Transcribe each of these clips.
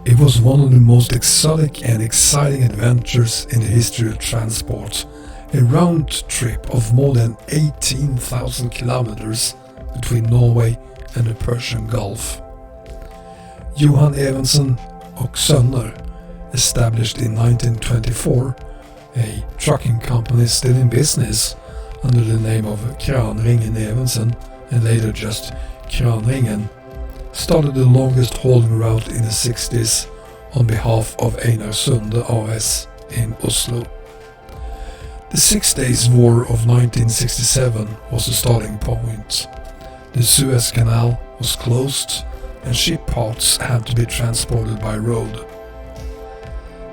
It was one of the most exotic and exciting adventures in the history of transport. A round trip of more than 18,000 kilometers between Norway and the Persian Gulf. Johan Evensen Sønner, established in 1924, a trucking company still in business under the name of Kranringen Evensen and later just Kranringen, started the longest hauling route in the 60s on behalf of Einar Sunde AS in Oslo. The 6 Days War of 1967 was the starting point. The Suez-canal was closed and ship parts had to be transported by road.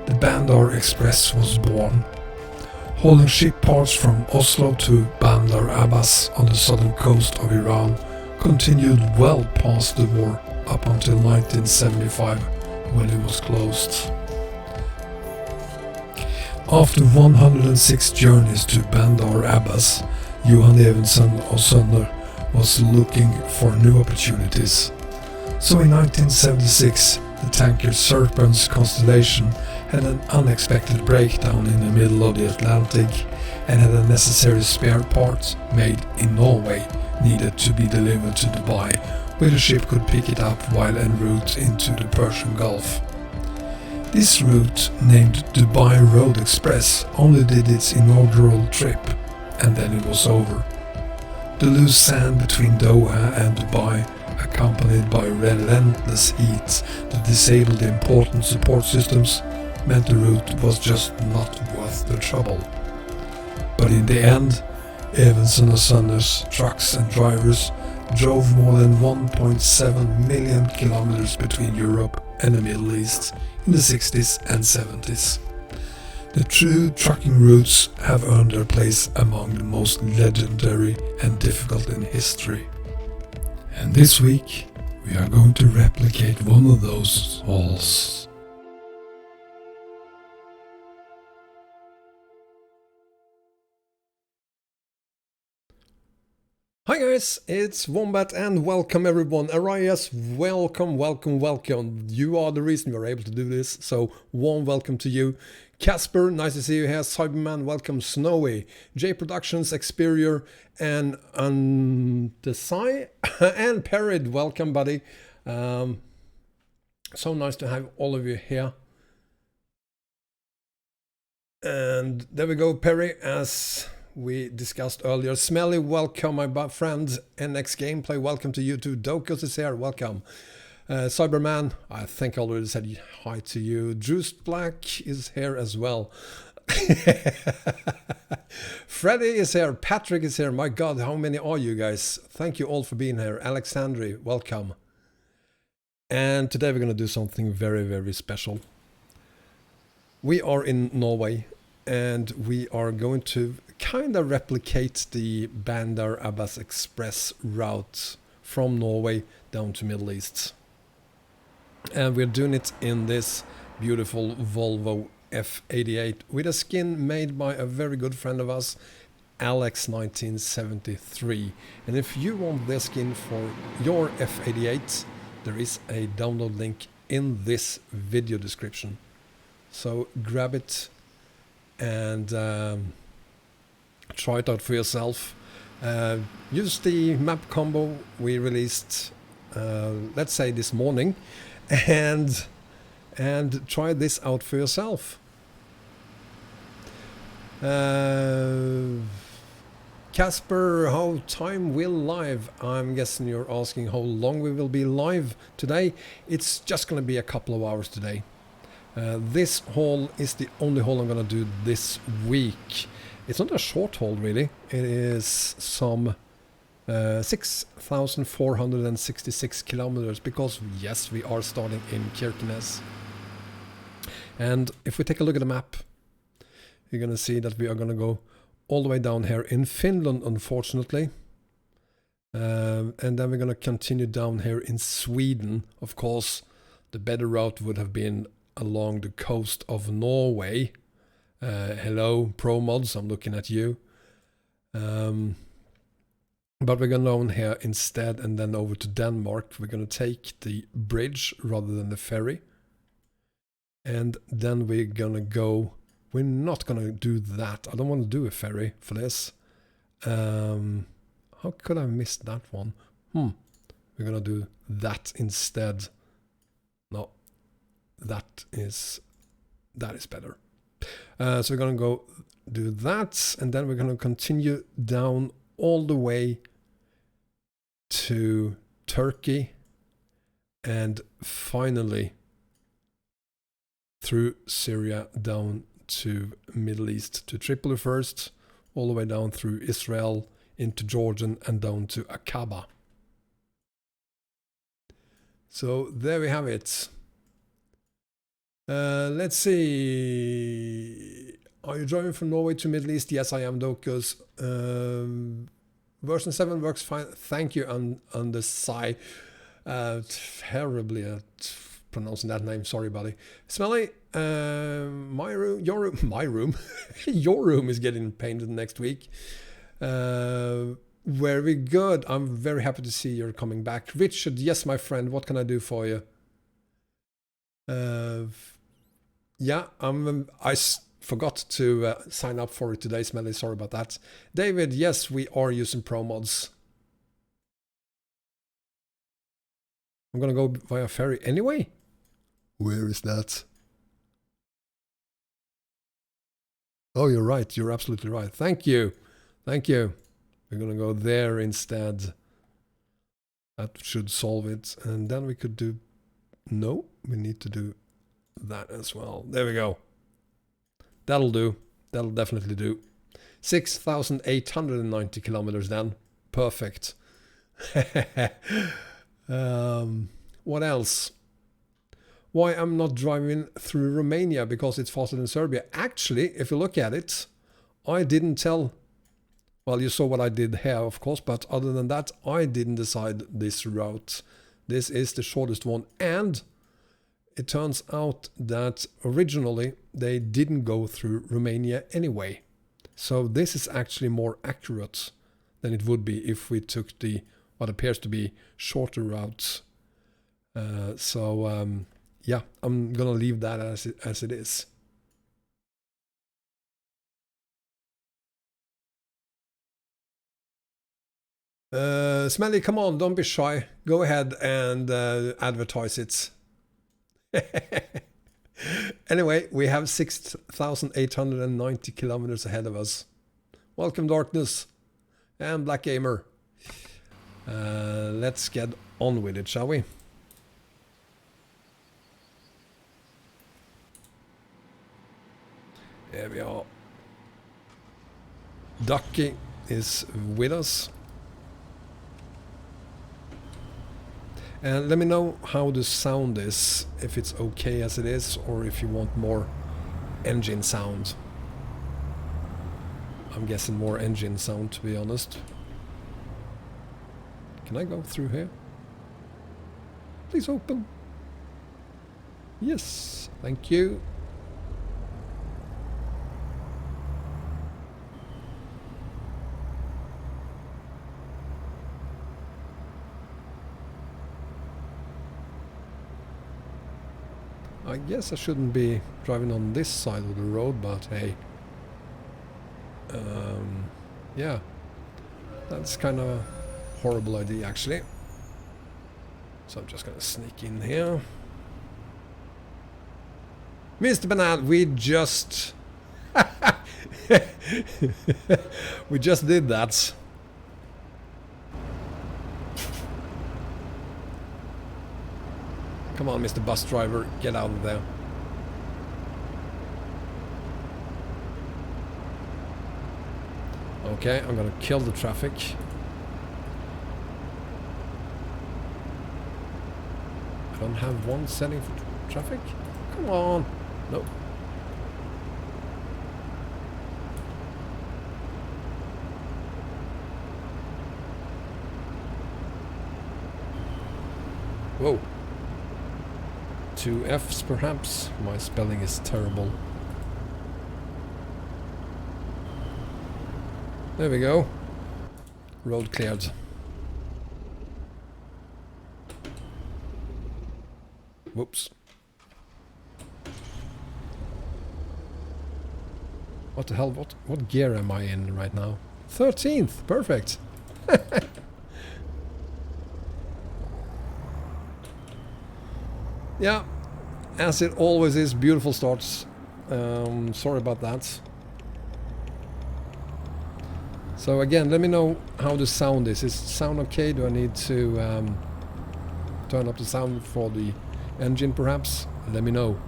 The Bandar Express was born, hauling ship parts from Oslo to Bandar Abbas on the southern coast of Iran continued well past the war up until 1975 when it was closed. After 106 journeys to Bandar Abbas, Johan Evensen Sønner was looking for new opportunities. So in 1976, the tanker Serpens Constellation had an unexpected breakdown in the middle of the Atlantic and had a necessary spare part made in Norway needed to be delivered to Dubai, where the ship could pick it up while en route into the Persian Gulf. This route, named Dubai Road Express, only did its inaugural trip, and then it was over. The loose sand between Doha and Dubai, accompanied by relentless heat that disabled the important support systems, meant the route was just not worth the trouble. But in the end, Evensen Sønner's trucks and drivers drove more than 1.7 million kilometers between Europe and the Middle East in the 60s and 70s. The true trucking routes have earned their place among the most legendary and difficult in history. And this week, we are going to replicate one of those hauls. Hi guys, it's Wombat and welcome everyone. Arias, welcome. You are the reason we're able to do this, so warm welcome to you. Casper, nice to see you here. Cyberman, welcome. Snowy, J Productions, Experior, and Undesai, and Perid, welcome buddy. So nice to have all of you here. And there we go, Perry, as we discussed earlier. Smelly, welcome my friend. NX Gameplay, welcome to you too. Dokos is here, welcome. Cyberman, I think I already said hi to you. Juiced Black is here as well. Freddy is here. Patrick is here. My God, how many are you guys? Thank you all for being here. Alexandri, welcome. And today we're going to do something very, very special. We are in Norway and we are going to kind of replicate the Bandar Abbas Express route from Norway down to Middle East. And we're doing it in this beautiful Volvo F88 with a skin made by a very good friend of us, Alex 1973. And if you want this skin for your F88, there is a download link in this video description. So grab it and try it out for yourself. Use the map combo we released, let's say this morning, and try this out for yourself. Casper, how time will live? I'm guessing you're asking how long we will be live today. It's just going to be a couple of hours today. This haul is the only haul I'm going to do this week. It's not a short haul really. It is some 6,466 kilometers because yes, we are starting in Kirkenes. And if we take a look at the map, you're going to see that we are going to go all the way down here in Finland, unfortunately. And then we're going to continue down here in Sweden. Of course, the better route would have been along the coast of Norway. Hello, Pro Mods, I'm looking at you. But we're going down here instead and then over to Denmark. We're going to take the bridge rather than the ferry. And then we're gonna go... We're not gonna do that. I don't want to do a ferry for this. How could I miss that one? We're gonna do that instead. No, that is better. So we're gonna go do that, and then we're gonna continue down all the way to Turkey, and finally through Syria down to Middle East, to Tripoli first, all the way down through Israel into Jordan and down to Aqaba. So there we have it. Let's see. Are you driving from Norway to Middle East? Yes, I am, Dokus. Version 7 works fine. Thank you, on the Sai. Terribly at pronouncing that name. Sorry, buddy. Smelly, my room, your room, my room. Your room is getting painted next week. Very good. I'm very happy to see you're coming back. Richard, yes, my friend. What can I do for you? Yeah, I forgot to sign up for it today, Smelly. Sorry about that. David, yes, we are using pro mods. I'm gonna go via ferry anyway. Where is that? Oh, you're right. You're absolutely right. Thank you. Thank you. We're gonna go there instead. That should solve it. And then we could do... No, we need to do that as well. There we go. That'll do. That'll definitely do. 6,890 kilometers then. Perfect. What else? Why I'm not driving through Romania? Because it's faster than Serbia. Actually, if you look at it, I didn't tell... Well, you saw what I did here, of course, but other than that, I didn't decide this route. This is the shortest one, and it turns out that originally they didn't go through Romania anyway. So this is actually more accurate than it would be if we took the what appears to be shorter routes. Yeah, I'm gonna leave that as it is. Smelly, come on, don't be shy. Go ahead and advertise it. Anyway, we have 6,890 kilometers ahead of us. Welcome, Darkness and Black Gamer. Let's get on with it, shall we? There we are. Ducky is with us. And let me know how the sound is, if it's okay as it is, or if you want more engine sound. I'm guessing more engine sound, to be honest. Can I go through here? Please open. Yes, thank you. I guess I shouldn't be driving on this side of the road, but hey. Yeah, that's kind of a horrible idea actually. So I'm just gonna sneak in here. Mr. Banal, we just... we just did that. Come on, Mr. Bus Driver, get out of there. Okay, I'm gonna kill the traffic. I don't have one setting for traffic? Come on. Nope. Whoa. 2 F's perhaps? My spelling is terrible. There we go. Road cleared. What the hell? What gear am I in right now? 13th. Perfect. Yeah, as it always is, beautiful starts. Sorry about that. So again, let me know how the sound is. Is the sound okay? Do I need to turn up the sound for the engine perhaps? Let me know.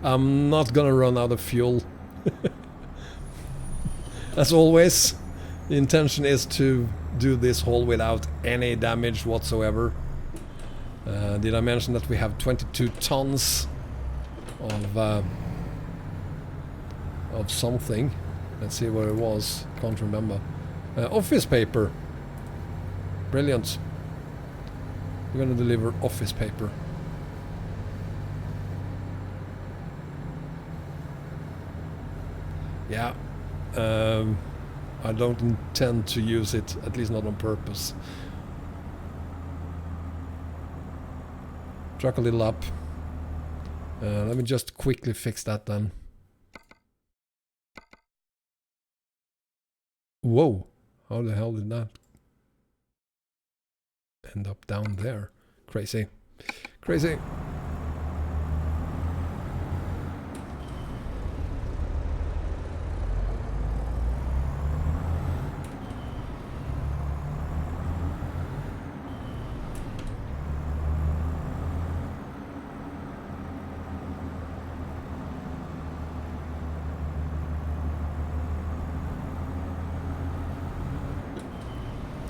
I'm not gonna run out of fuel. As always, the intention is to do this haul without any damage whatsoever. Did I mention that we have 22 tons of something? Let's see what it was. Can't remember. Office paper. Brilliant. We're gonna deliver office paper. Yeah, I don't intend to use it, at least not on purpose. Truck a little up. Let me just quickly fix that then. Whoa, how the hell did that end up down there? Crazy, crazy.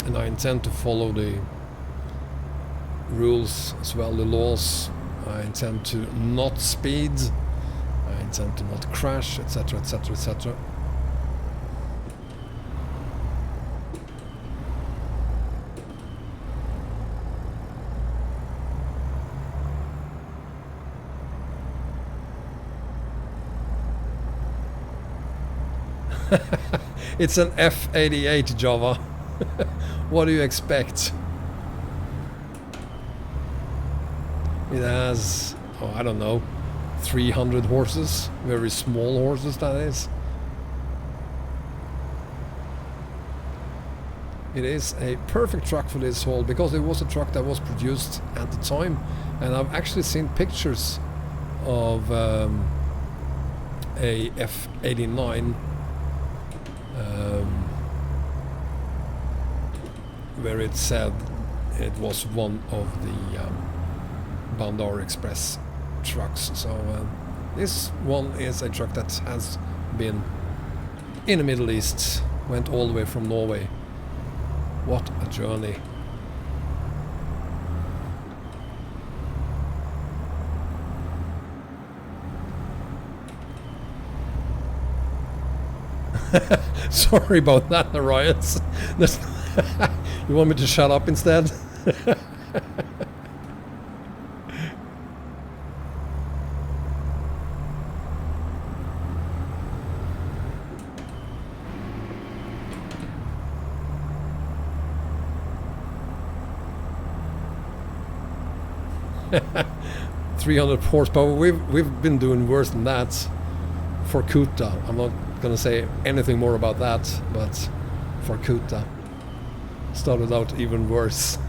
And I intend to follow the rules as well, the laws. I intend to not speed. I intend to not crash, etc, etc, etc. It's an F88 Java. What do you expect? It has, oh, I don't know, 300 horses. Very small horses, that is. It is a perfect truck for this haul because it was a truck that was produced at the time, and I've actually seen pictures of a F89 where it said it was one of the Bandar Express trucks. So this one is a truck that has been in the Middle East, went all the way from Norway. What a journey. Sorry about that, Riots. You want me to shut up instead? "300 horsepower. We've been doing worse than that for Kuta. I'm not gonna say anything more about that, but for Kuta started out even worse."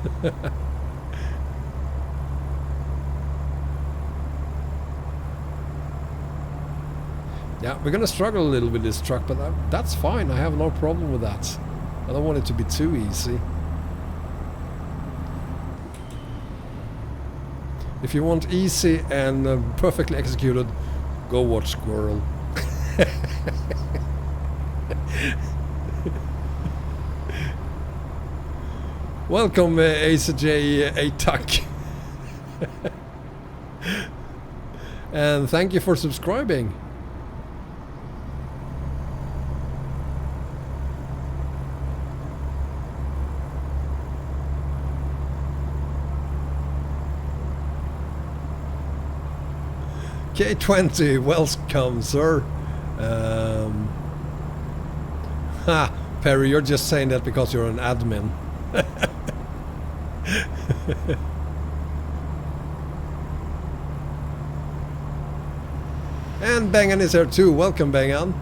Yeah, we're gonna struggle a little with this truck, but that's fine. I have no problem with that. I don't want it to be too easy. If you want easy and perfectly executed, go watch Squirrel. Welcome, ACJ ATAC. And thank you for subscribing. K20, welcome, sir. Perry, you're just saying that because you're an admin. And Bengan is here too. Welcome, Bengan.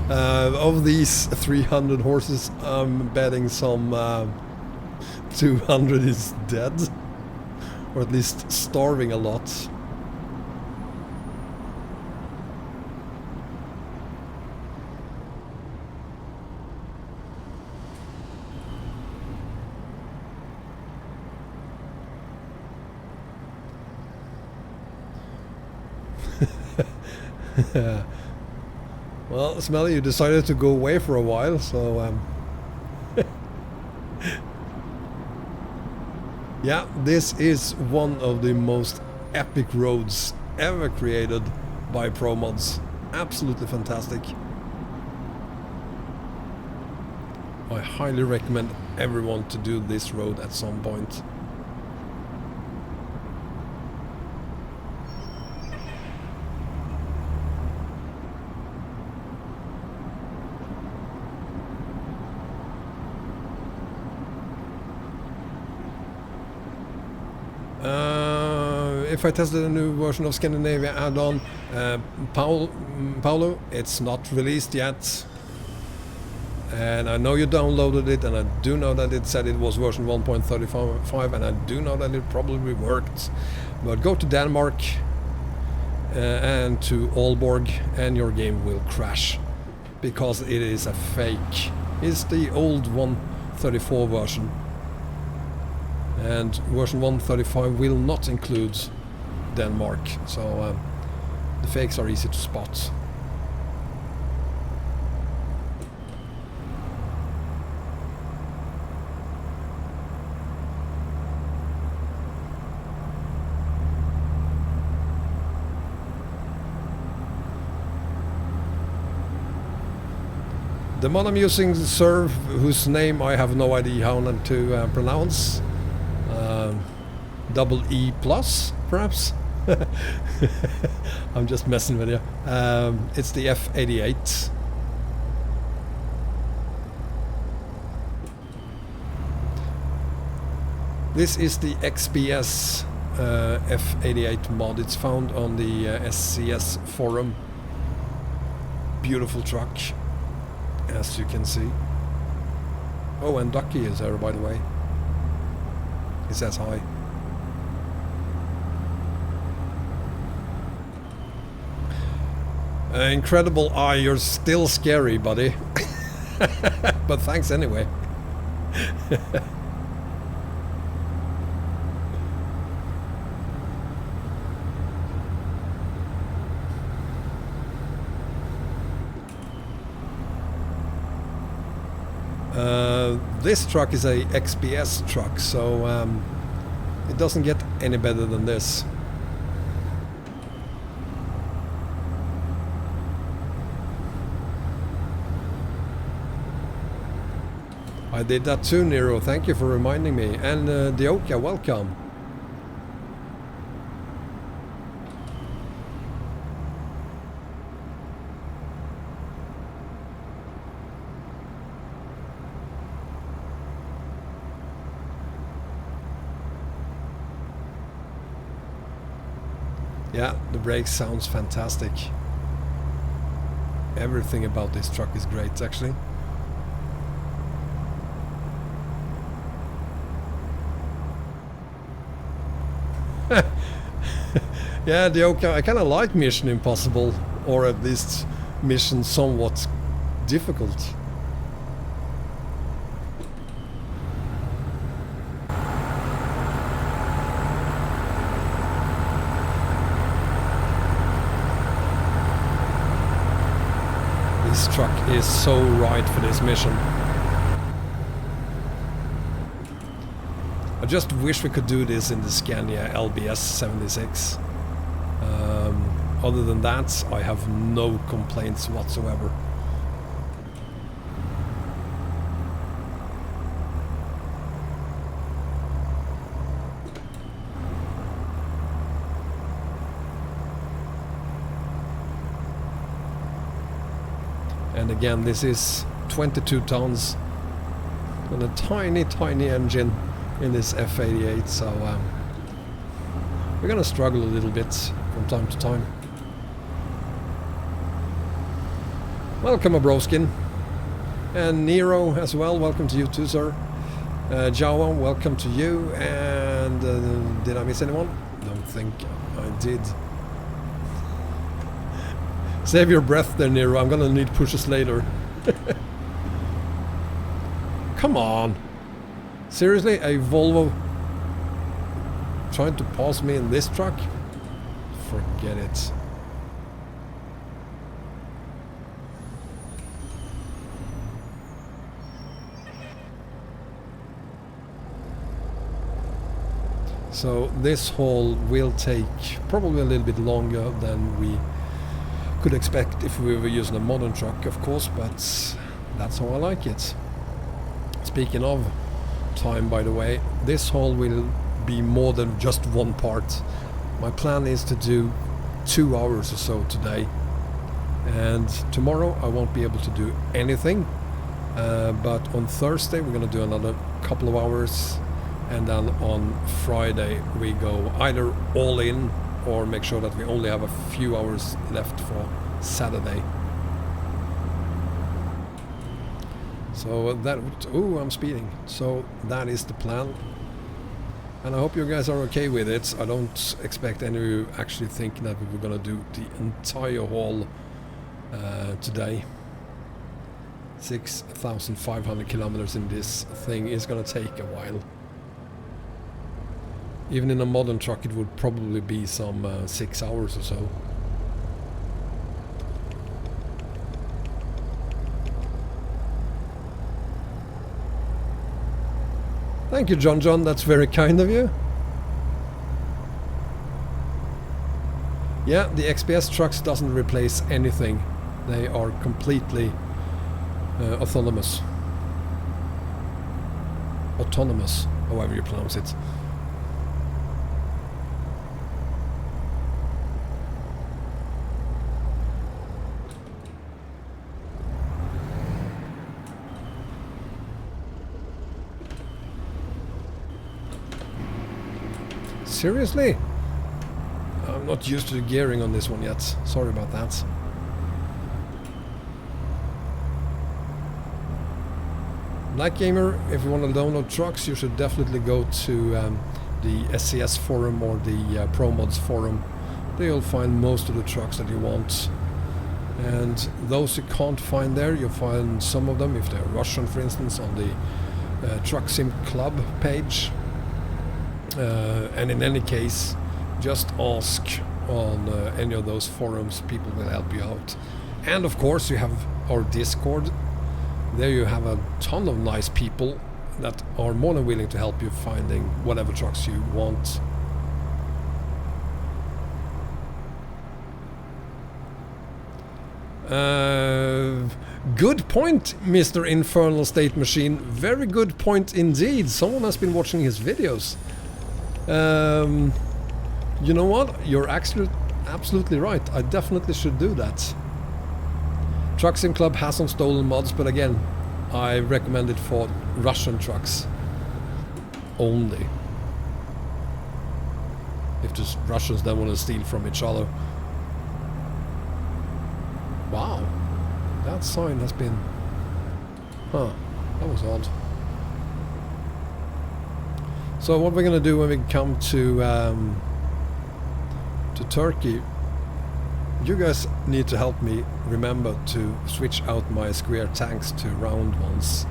Of these 300 horses, I'm betting some 200 is dead. Or at least starving a lot. Well, Smelly, you decided to go away for a while, so yeah, this is one of the most epic roads ever created by Pro Mods. Absolutely fantastic. I highly recommend everyone to do this road at some point. If I tested a new version of Scandinavia add-on, Paolo, it's not released yet. And I know you downloaded it, and I do know that it said it was version 1.35, and I do know that it probably worked. But go to Denmark and to Aalborg, and your game will crash. Because it is a fake. It's the old 1.34 version. And version 1.35 will not include Denmark, so the fakes are easy to spot. The mod I'm using, Serve, whose name I have no idea how to pronounce. Double E plus, perhaps? I'm just messing with you. It's the F88. This is the XPS F88 mod. It's found on the SCS forum. Beautiful truck, as you can see. Oh, and Ducky is there, by the way. He says hi. Incredible Eye, you're still scary, buddy. But thanks anyway. This truck is a XPS truck, so it doesn't get any better than this. I did that too, Nero. Thank you for reminding me. And Dioka, welcome. Yeah, the brakes sounds fantastic. Everything about this truck is great, actually. Yeah, Dioka, I kind of like Mission Impossible, or at least Mission somewhat difficult. This truck is so right for this mission. I just wish we could do this in the Scania LBS 76. Other than that, I have no complaints whatsoever. And again, this is 22 tons and a tiny engine in this F88, so we're gonna struggle a little bit from time to time. Welcome, Abroskin. And Nero as well, welcome to you too, sir. Jawa, welcome to you. And did I miss anyone? Don't think I did. Save your breath there, Nero. I'm gonna need pushes later. Come on. Seriously, a Volvo trying to pass me in this truck? Forget it. So this haul will take probably a little bit longer than we could expect if we were using a modern truck, of course, but that's how I like it. Speaking of time, by the way, this haul will be more than just one part. My plan is to do 2 hours or so today, and tomorrow I won't be able to do anything, but on Thursday we're going to do another couple of hours, and then on Friday we go either all in or make sure that we only have a few hours left for Saturday. So that, ooh, I'm speeding. So that is the plan. And I hope you guys are okay with it. I don't expect any of you actually thinking that we were gonna do the entire haul today. 6,500 kilometers in this thing is gonna take a while. Even in a modern truck it would probably be some 6 hours or so. Thank you, John, that's very kind of you. Yeah, the XPS trucks doesn't replace anything. They are completely autonomous. Autonomous, however you pronounce it. Seriously? I'm not used to the gearing on this one yet. Sorry about that. Black Gamer, if you want to download trucks, you should definitely go to the SCS forum or the Pro Mods forum. There you'll find most of the trucks that you want. And those you can't find there, you'll find some of them, if they're Russian for instance, on the Truck Sim Club page. And in any case, just ask on any of those forums, people will help you out. And of course you have our Discord. There you have a ton of nice people that are more than willing to help you finding whatever trucks you want. Good point, Mr. Infernal State Machine. Very good point indeed. Someone has been watching his videos. You know what? You're actually absolutely right. I definitely should do that. Truck Sim Club has some stolen mods, but again, I recommend it for Russian trucks only. If the Russians then want to steal from each other. Wow, that sign has been... Huh, that was odd. So what we're gonna do when we come to Turkey, you guys need to help me remember to switch out my square tanks to round ones.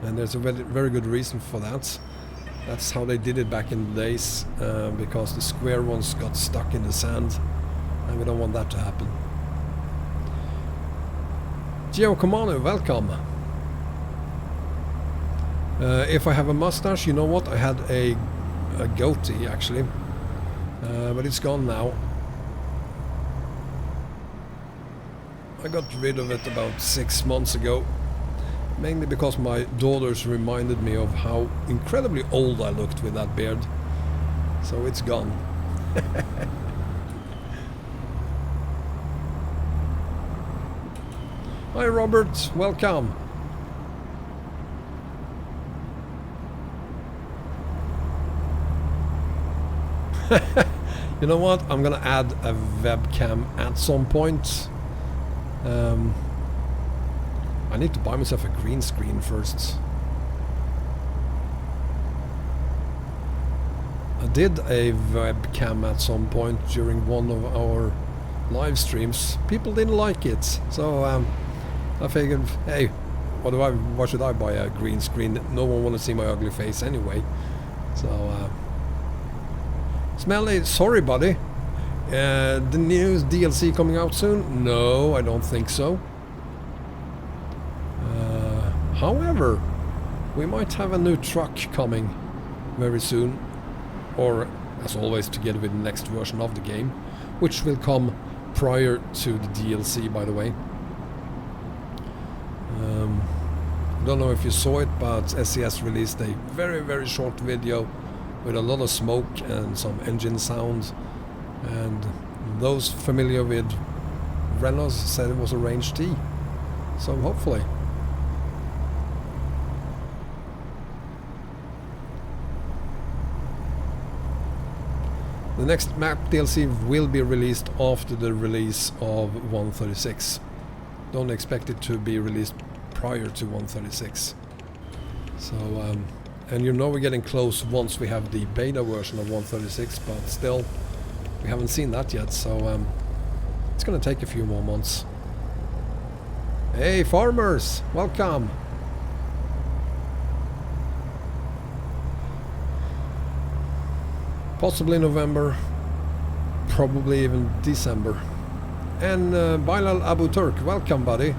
And there's a very, very good reason for that. That's how they did it back in the days, because the square ones got stuck in the sand, and we don't want that to happen. Gio Comano, welcome. If I have a mustache, you know what? I had a goatee actually, but it's gone now. I got rid of it about 6 months ago, mainly because my daughters reminded me of how incredibly old I looked with that beard. So it's gone. Hi Robert, welcome. You know what? I'm gonna add a webcam at some point. I need to buy myself a green screen first. I did a webcam at some point during one of our live streams. People didn't like it, so I figured, hey, why should I buy a green screen? No one want to see my ugly face anyway. So Smelly, sorry buddy. The new DLC coming out soon? No, I don't think so. However, we might have a new truck coming very soon, or as always together with the next version of the game, which will come prior to the DLC, by the way. I don't know if you saw it, but SES released a very short video with a lot of smoke and some engine sound, and those familiar with Renault said it was a range T, so hopefully. The next map DLC will be released after the release of 136. Don't expect it to be released prior to 136. So, and you know we're getting close once we have the beta version of 136, but still, we haven't seen that yet, so it's gonna take a few more months. Hey farmers, welcome! Possibly November, probably even December. And Bilal Abu Turk, welcome buddy.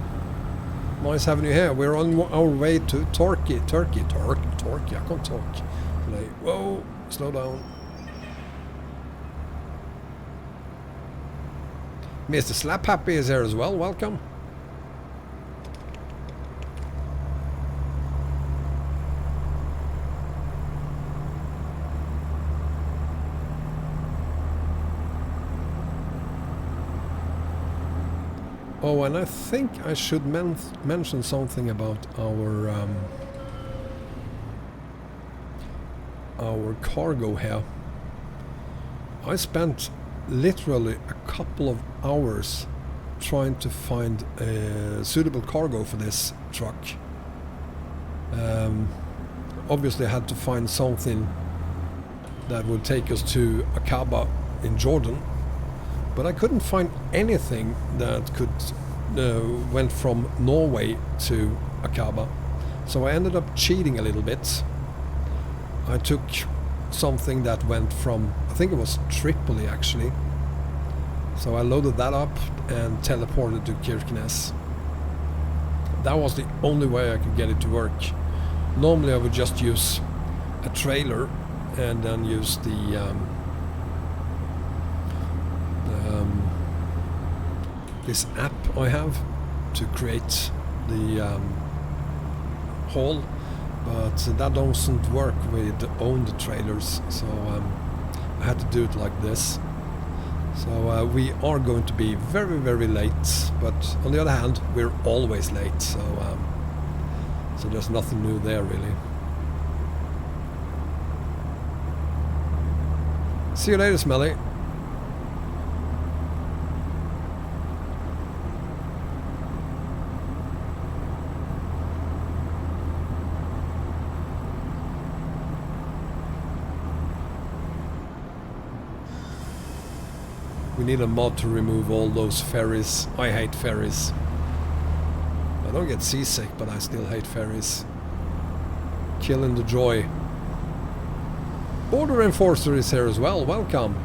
Nice having you here. We're on our way to Turkey, I can't talk today. Whoa, slow down. Mr. Slap Happy is here as well, welcome. Oh, and I think I should mention something about our cargo here. I spent literally a couple of hours trying to find a suitable cargo for this truck. Obviously I had to find something that would take us to Aqaba in Jordan, but I couldn't find anything that could went from Norway to Aqaba. So I ended up cheating a little bit. I took something that went from, I think it was Tripoli actually. So I loaded that up and teleported to Kirkenes. That was the only way I could get it to work. Normally I would just use a trailer and then use the this app I have to create the haul, but that doesn't work with owned trailers, so I had to do it like this. So we are going to be very late, but on the other hand we're always late, so there's nothing new there really. See you later, Smelly. We need a mod to remove all those ferries. I hate ferries. I don't get seasick, but I still hate ferries. Killing the joy. Border Enforcer is here as well. Welcome.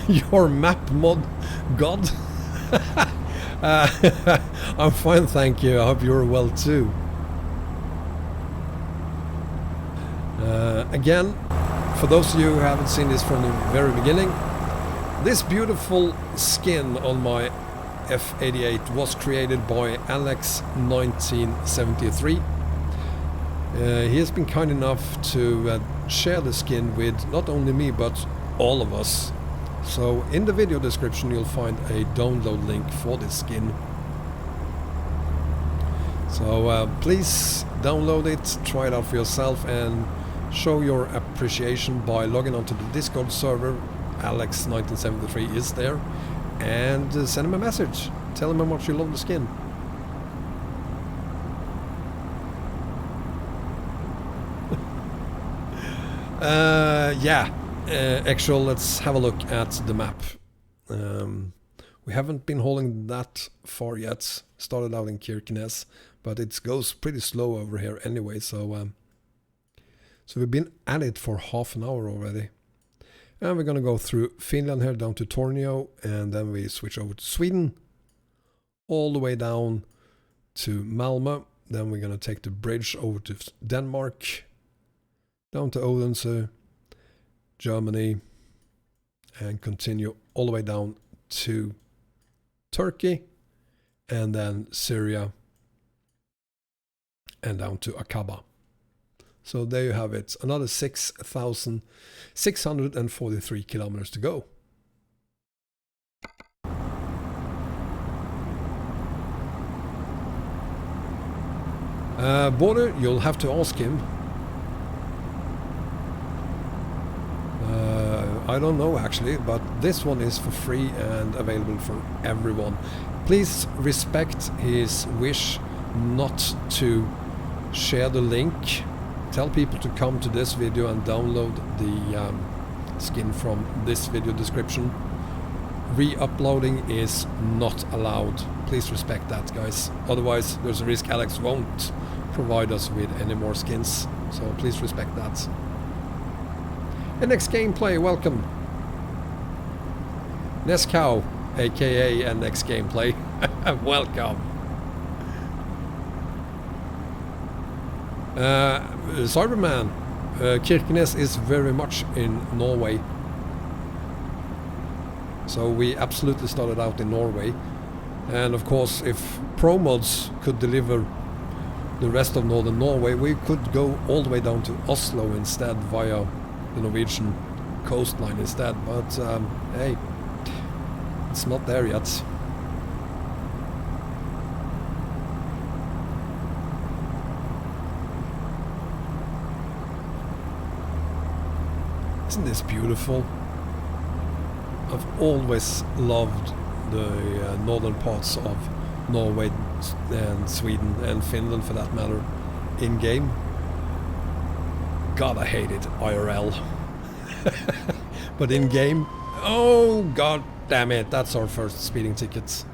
Your map mod god. I'm fine, thank you. I hope you're well too. Again, for those of you who haven't seen this from the very beginning, this beautiful skin on my F88 was created by Alex1973. He has been kind enough to share the skin with not only me but all of us. So in the video description you'll find a download link for this skin. So please download it, try it out for yourself, and show your appreciation by logging onto the Discord server. Alex1973 is there, and send him a message. Tell him how much you love the skin. Actually, let's have a look at the map. We haven't been hauling that far yet. Started out in Kirkenes, but it goes pretty slow over here anyway. So we've been at it for half an hour already, and we're gonna go through Finland here down to Tornio, and then we switch over to Sweden, all the way down to Malmö. Then we're gonna take the bridge over to Denmark, down to Odense, Germany, and continue all the way down to Turkey, and then Syria, and down to Aqaba. So there you have it, another 6,643 kilometers to go. Border, you'll have to ask him. I don't know actually, but this one is for free and available for everyone. Please respect his wish not to share the link. Tell people to come to this video and download the skin from this video description. Re-uploading is not allowed. Please respect that, guys. Otherwise there's a risk Alex won't provide us with any more skins. So please respect that. NX Gameplay, welcome. Nescow, aka NX Gameplay, welcome. Cyberman, Kirkenes is very much in Norway. So we absolutely started out in Norway. And of course, if ProMods could deliver the rest of northern Norway, we could go all the way down to Oslo instead via the Norwegian coastline instead, but hey, it's not there yet. Isn't this beautiful? I've always loved the northern parts of Norway and Sweden and Finland for that matter in game. God, I hate it IRL. But in game, oh god damn it, that's our first speeding ticket.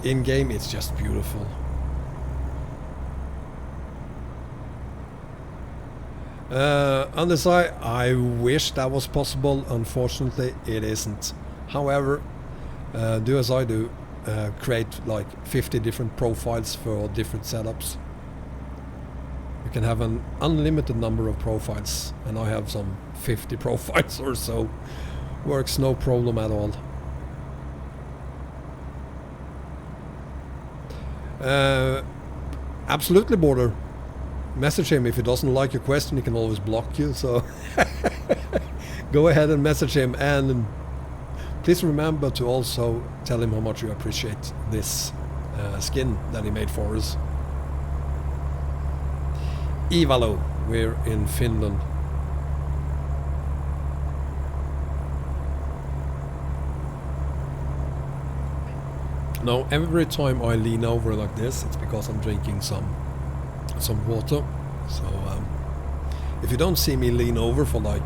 In game it's just beautiful. On the side, I wish that was possible. Unfortunately it isn't. However, do as I do, create like 50 different profiles for different setups. You can have an unlimited number of profiles, and I have some 50 profiles or so. Works no problem at all. Absolutely, Border. Message him. If he doesn't like your question, he can always block you, so go ahead and message him, and please remember to also tell him how much you appreciate this skin that he made for us. Ivalo, we're in Finland. Now every time I lean over like this, it's because I'm drinking some water. So if you don't see me lean over for like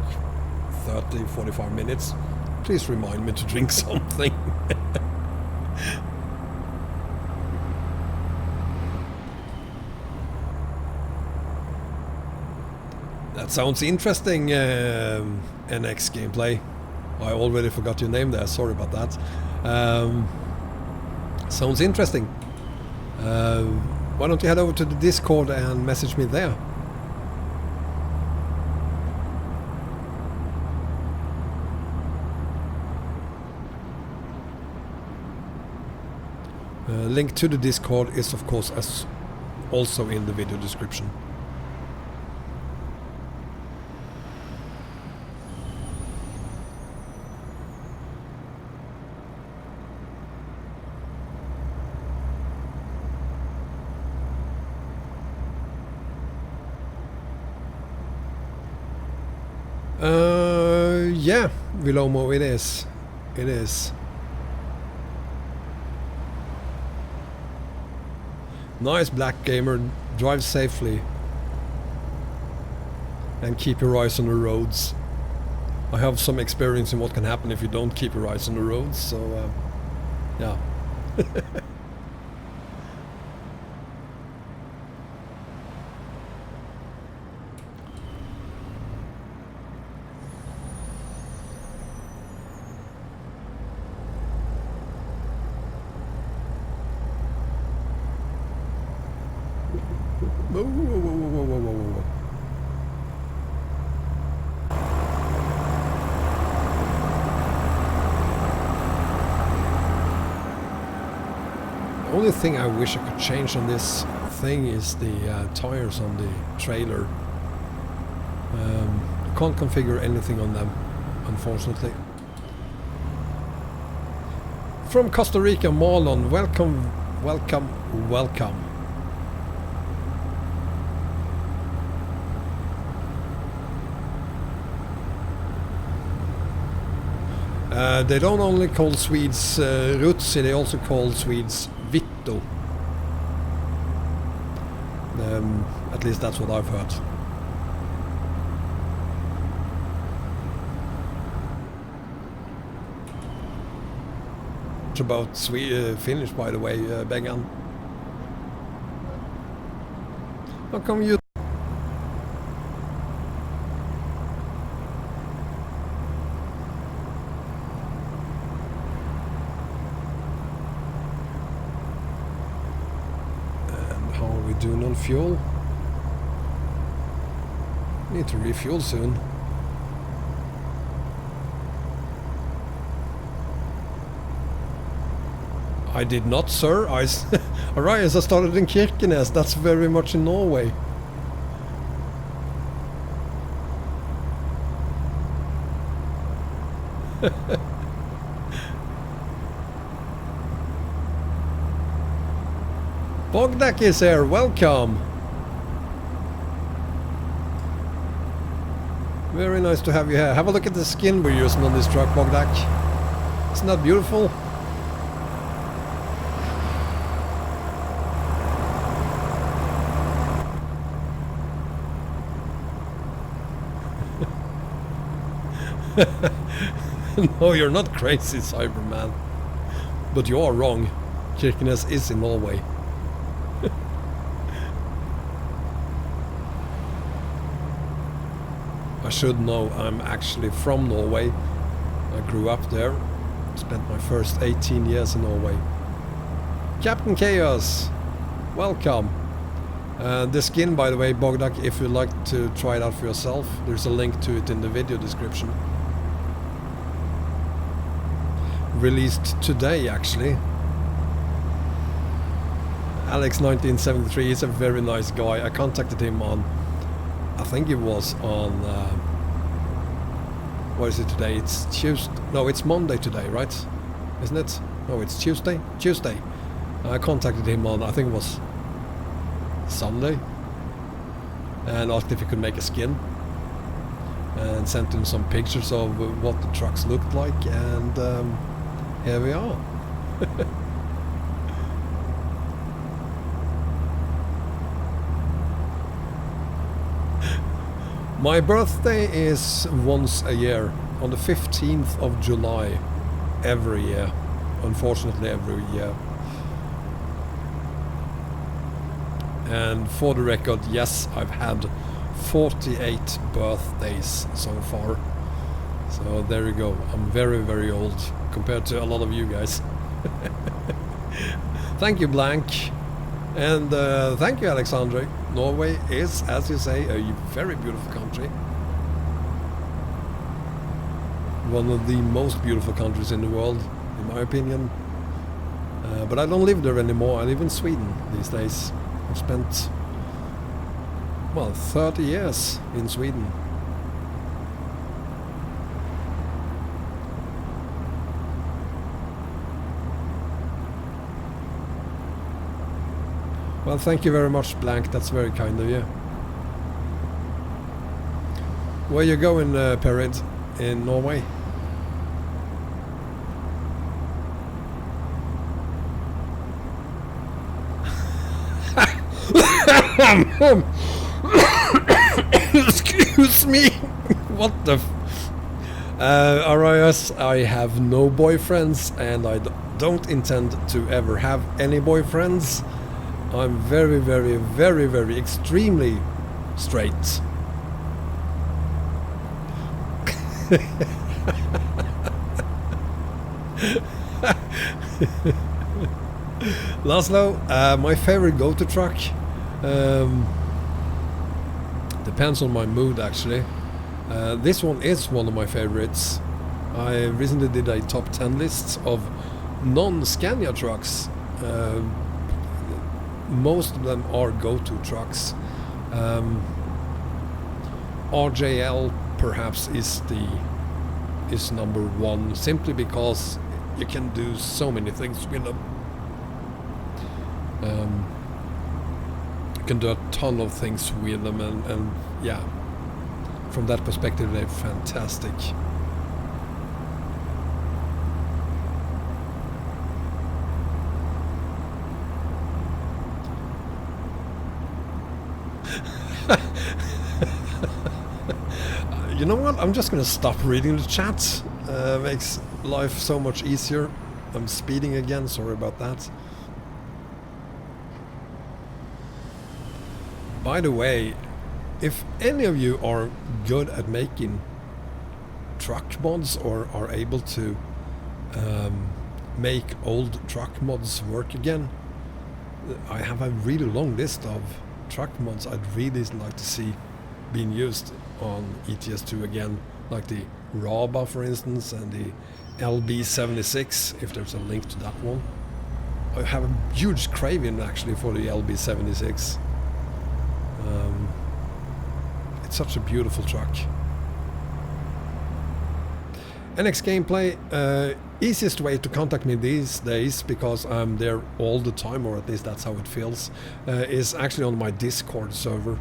30-45 minutes, please remind me to drink something. That sounds interesting, NX Gameplay. I already forgot your name there, sorry about that. Sounds interesting. Why don't you head over to the Discord and message me there? Link to the Discord is of course also in the video description. Yeah, Vilomo, it is. It is. Nice, Black Gamer. Drive safely. And keep your eyes on the roads. I have some experience in what can happen if you don't keep your eyes on the roads, so yeah. Whoa, whoa, whoa, whoa, whoa, whoa, whoa, whoa. The only thing I wish I could change on this thing is the tires on the trailer. I can't configure anything on them, unfortunately. From Costa Rica, Marlon, welcome, welcome, welcome. They don't only call Swedes Rutsi, they also call Swedes Vitto. At least that's what I've heard. It's about Finnish, by the way, Bengan. How come you... doing on fuel? Need to refuel soon. I did not, sir. Arise, I started in Kirkenes. That's very much in Norway. Bogdak is here, welcome! Very nice to have you here. Have a look at the skin we're using on this truck, Bogdak. Isn't that beautiful? No, you're not crazy, Cyberman. But you are wrong. Kirkenes is in Norway. I should know I'm actually from Norway. I grew up there. Spent my first 18 years in Norway. Captain Chaos, welcome. The skin, by the way, Bogdak, if you'd like to try it out for yourself, there's a link to it in the video description. Released today, actually. Alex 1973 is a very nice guy. I contacted him on, I think it was on, what is it today? It's Tuesday. No, it's Monday today, right? Isn't it? No, it's Tuesday. Tuesday. I contacted him on, I think it was Sunday, and asked if he could make a skin, and sent him some pictures of what the trucks looked like, and here we are. My birthday is once a year, on the 15th of July, every year. Unfortunately, every year. And for the record, yes, I've had 48 birthdays so far. So there you go. I'm very, very old compared to a lot of you guys. Thank you, Blank. And thank you, Alexandre. Norway is, as you say, a very beautiful country. One of the most beautiful countries in the world, in my opinion. But I don't live there anymore. I live in Sweden these days. I've spent, well, 30 years in Sweden. Well, thank you very much, Blank. That's very kind of you. Where you going, Perid? In Norway? Excuse me. What the Arias, I have no boyfriends and I don't intend to ever have any boyfriends. I'm very, very, very, very extremely straight. Laszlo, my favorite go-to truck depends on my mood actually. This one is one of my favorites. I recently did a top 10 list of non-Scania trucks. Most of them are go-to trucks. RJL perhaps is number one, simply because you can do so many things with them. You can do a ton of things with them, and yeah, from that perspective they're fantastic. You know what? I'm just gonna stop reading the chat. Makes life so much easier. I'm speeding again, sorry about that. By the way, if any of you are good at making truck mods or are able to make old truck mods work again, I have a really long list of truck mods I'd really like to see being used on ETS2 again, like the Raba for instance, and the LB76, if there's a link to that one. I have a huge craving actually for the LB76. It's such a beautiful truck. NX Gameplay, easiest way to contact me these days, because I'm there all the time, or at least that's how it feels, is actually on my Discord server.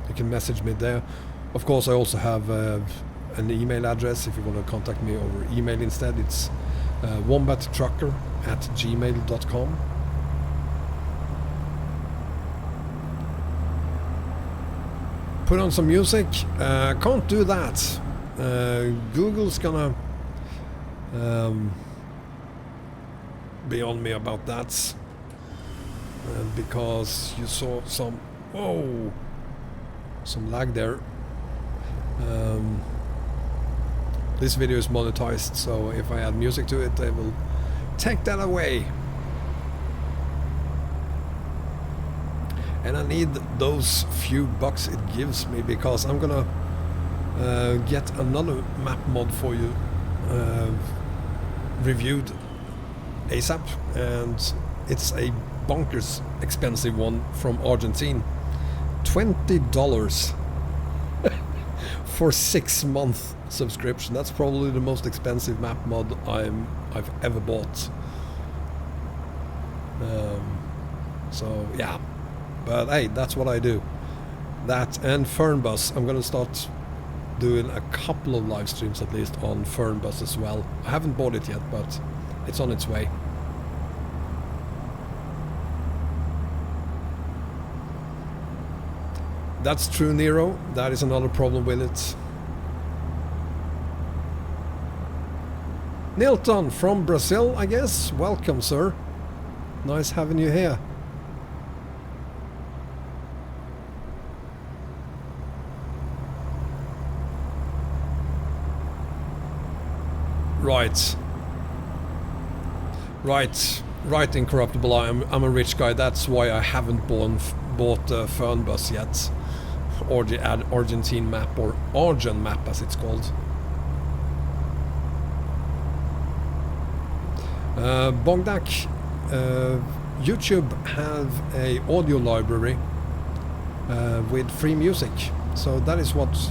You can message me there. Of course, I also have an email address if you want to contact me over email instead. It's wombattrucker@gmail.com. Put on some music. Can't do that. Google's gonna be on me about that, because you saw some lag there. This video is monetized, so if I add music to it, they will take that away. And I need those few bucks it gives me, because I'm gonna get another map mod for you reviewed ASAP, and it's a bonkers expensive one from Argentina. $20 for 6-month subscription. That's probably the most expensive map mod I've ever bought. So yeah, but hey, that's what I do. That and Fernbus. I'm gonna start doing a couple of live streams at least on Fernbus as well. I haven't bought it yet, but it's on its way. That's true, Nero. That is another problem with it. Nilton from Brazil, I guess. Welcome, sir. Nice having you here. Right, Incorruptible. I'm a rich guy. That's why I haven't bought Fernbus yet, or the Argentine map, or Argent map as it's called. Bogdak, YouTube have a audio library with free music, so that is what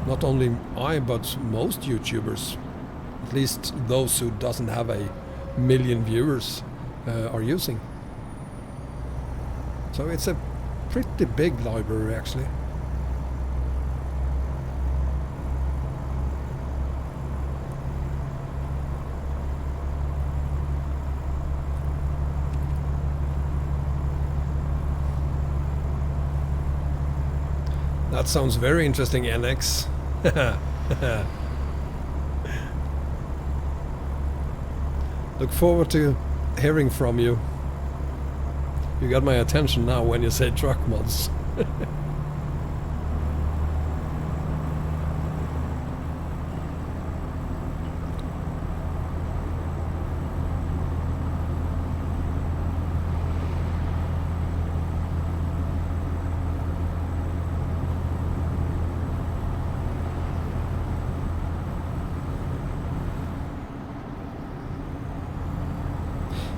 not only I but most YouTubers, at least those who doesn't have a million viewers, are using. So it's a pretty big library actually. That sounds very interesting, NX. Look forward to hearing from you. You got my attention now when you say truck mods.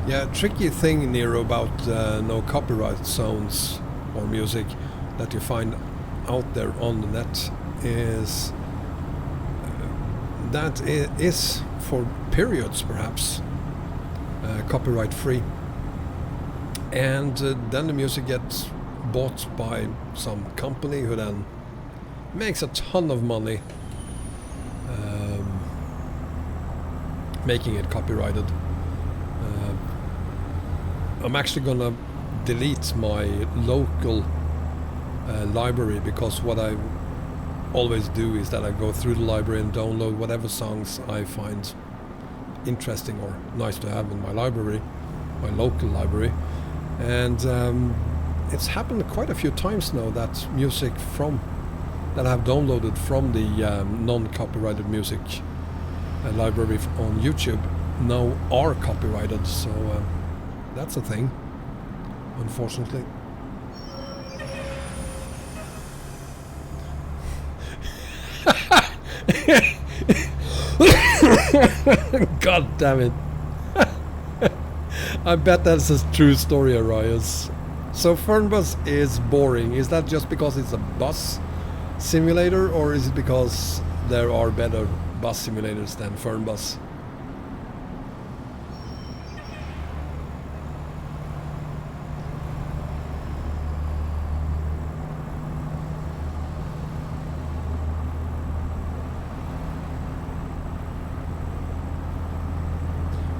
Yeah, tricky thing, Nero, about no copyright sounds or music that you find out there on the net is that it is for periods perhaps copyright free, and then the music gets bought by some company who then makes a ton of money making it copyrighted. I'm actually gonna delete my local library, because what I always do is that I go through the library and download whatever songs I find interesting or nice to have in my library, my local library. And it's happened quite a few times now that music that I have downloaded from the non-copyrighted music library on YouTube now are copyrighted, so that's a thing, unfortunately. God damn it. I bet that's a true story, Arias. So Fernbus is boring. Is that just because it's a bus simulator, or is it because there are better bus simulators than Fernbus?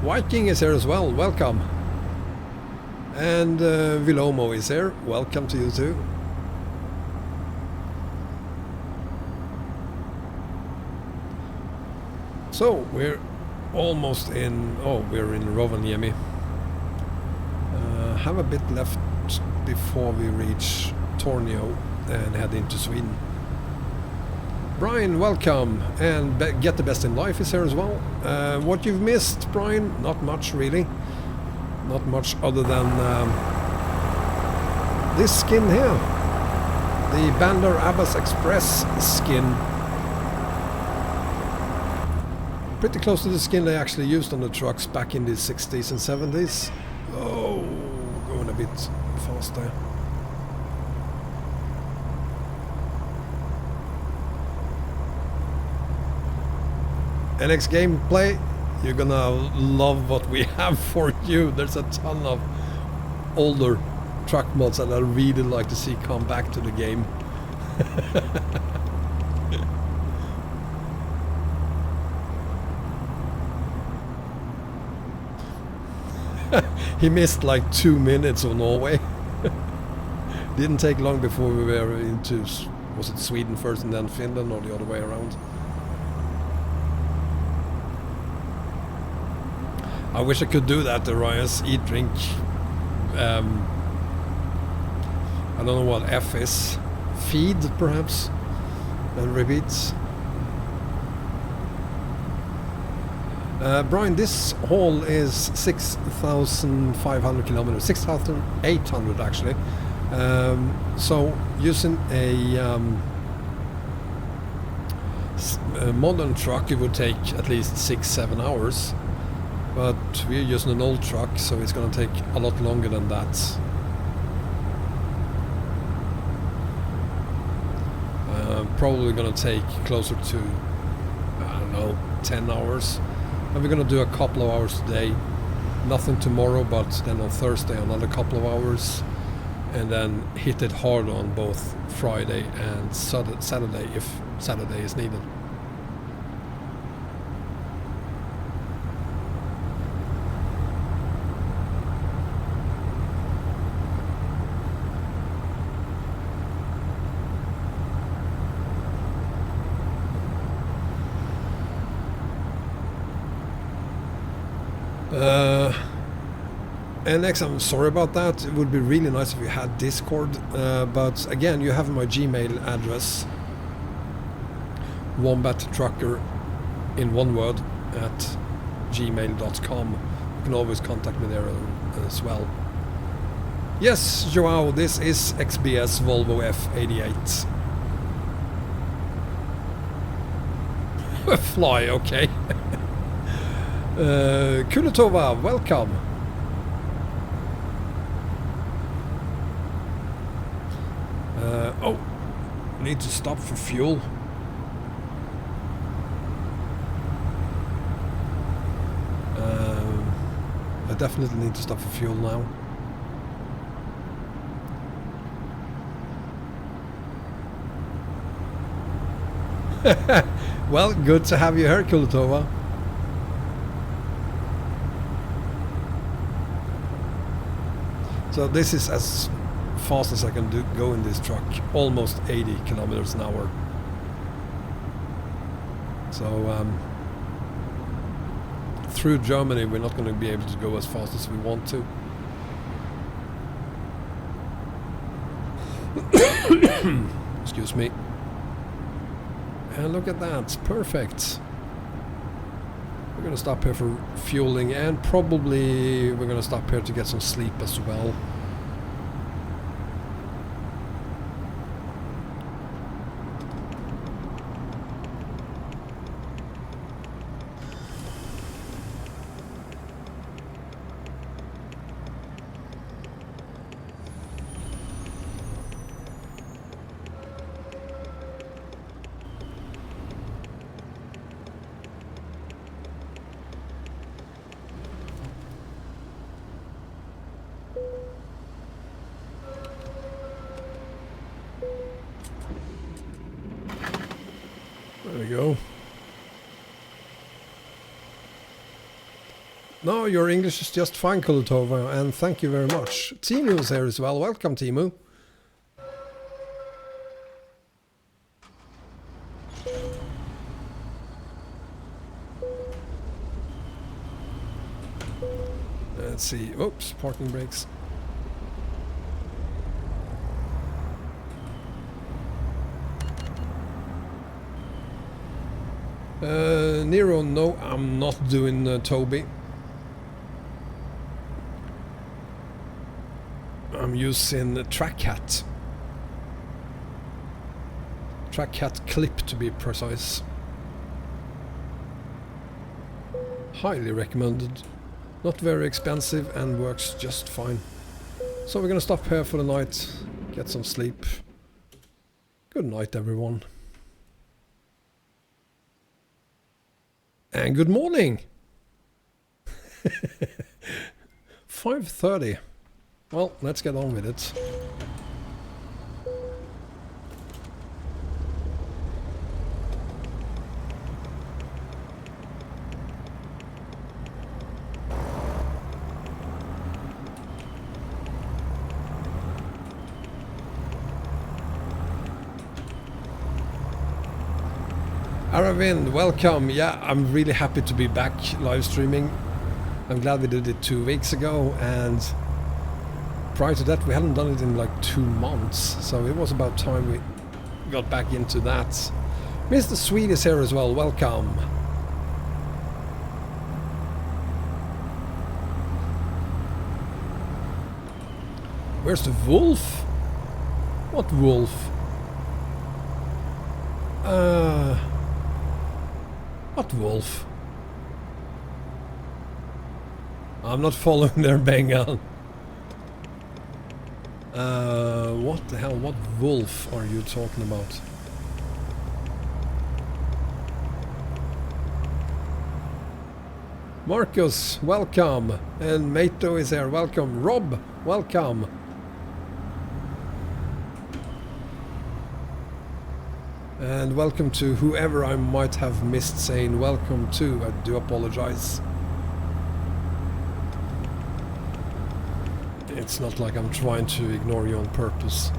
Viking is here as well, welcome. And Vilomo is here, welcome to you too. So we're almost in, we're in Rovaniemi. Have a bit left before we reach Tornio and head into Sweden. Brian, welcome, and Get the Best in Life is here as well. What you've missed, Brian? Not much, really. Not much other than this skin here. The Bandar Abbas Express skin. Pretty close to the skin they actually used on the trucks back in the 60s and 70s. Oh, going a bit fast there. NX gameplay, you're gonna love what we have for you. There's a ton of older truck mods that I really like to see come back to the game. He missed like 2 minutes of Norway. Didn't take long before we were into, was it Sweden first and then Finland, or the other way around? I wish I could do that, Arias. Eat, drink. I don't know what F is. Feed, perhaps. And repeat. Brian, this haul is 6,500 kilometers. 6,800 actually. So using a modern truck, it would take at least 6-7 hours. But we're using an old truck, so it's going to take a lot longer than that. Probably going to take closer to, I don't know, 10 hours. And we're going to do a couple of hours today. Nothing tomorrow, but then on Thursday another couple of hours. And then hit it hard on both Friday and Saturday, if Saturday is needed. NX, I'm sorry about that. It would be really nice if you had Discord, but again, you have my Gmail address, Wombat Trucker in one word at gmail.com. You can always contact me there as well. Yes, Joao, this is XBS Volvo F88. Fly, okay. Kulatova, welcome. Oh, need to stop for fuel. I definitely need to stop for fuel now. Well, good to have you here, Kulatova. So this is as fast as I can go in this truck, almost 80 kilometers an hour. So through Germany we're not going to be able to go as fast as we want to. Excuse me. And look at that, perfect. We're going to stop here for fueling, and probably we're going to stop here to get some sleep as well. There we go. No, your English is just fine, Kulatova, and thank you very much. Timu is here as well. Welcome, Timu. Let's see. Oops, parking brakes. Nero, no, I'm not doing Toby. I'm using Trackhat. Trackhat Clip to be precise. Highly recommended. Not very expensive and works just fine. So we're gonna stop here for the night, get some sleep. Good night, everyone. And good morning! 5:30. Well, let's get on with it. Aravind, welcome. Yeah, I'm really happy to be back live streaming. I'm glad we did it 2 weeks ago, and prior to that we hadn't done it in like 2 months, so it was about time we got back into that. Mr. Swede is here as well, welcome. Where's the wolf? What wolf? What wolf? I'm not following their Bengal. What the hell? What wolf are you talking about? Marcus, welcome. And Mato is here, welcome. Rob, welcome. And welcome to whoever I might have missed saying welcome to. I do apologize. It's not like I'm trying to ignore you on purpose.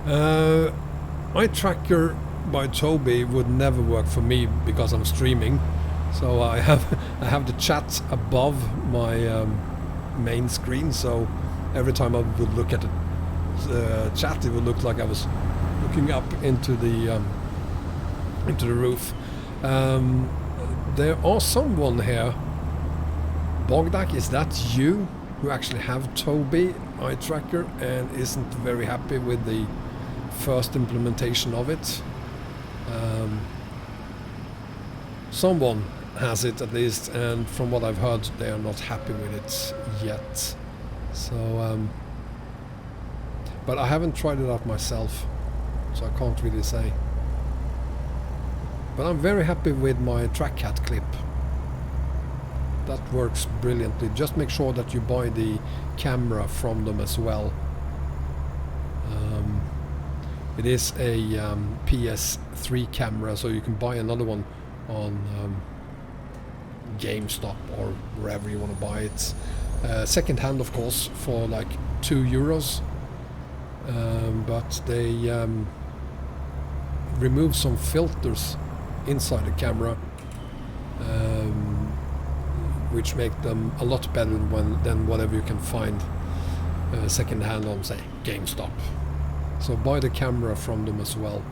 Eye tracker by Tobii would never work for me because I'm streaming. So I have the chat above my main screen. So every time I would look at the chat, it would look like I was looking up into the roof. There are someone here. Bogdak, is that you who actually have Tobii eye tracker and isn't very happy with the first implementation of it? Someone has it at least, and from what I've heard, they are not happy with it yet. So, but I haven't tried it out myself, so I can't really say. But I'm very happy with my trackcat clip. That works brilliantly. Just make sure that you buy the camera from them as well. It is a PS3 camera, so you can buy another one on GameStop or wherever you want to buy it. Second hand, of course, for like €2. But they remove some filters inside the camera, which make them a lot better than whatever you can find second hand on, say, GameStop. So buy the camera from them as well.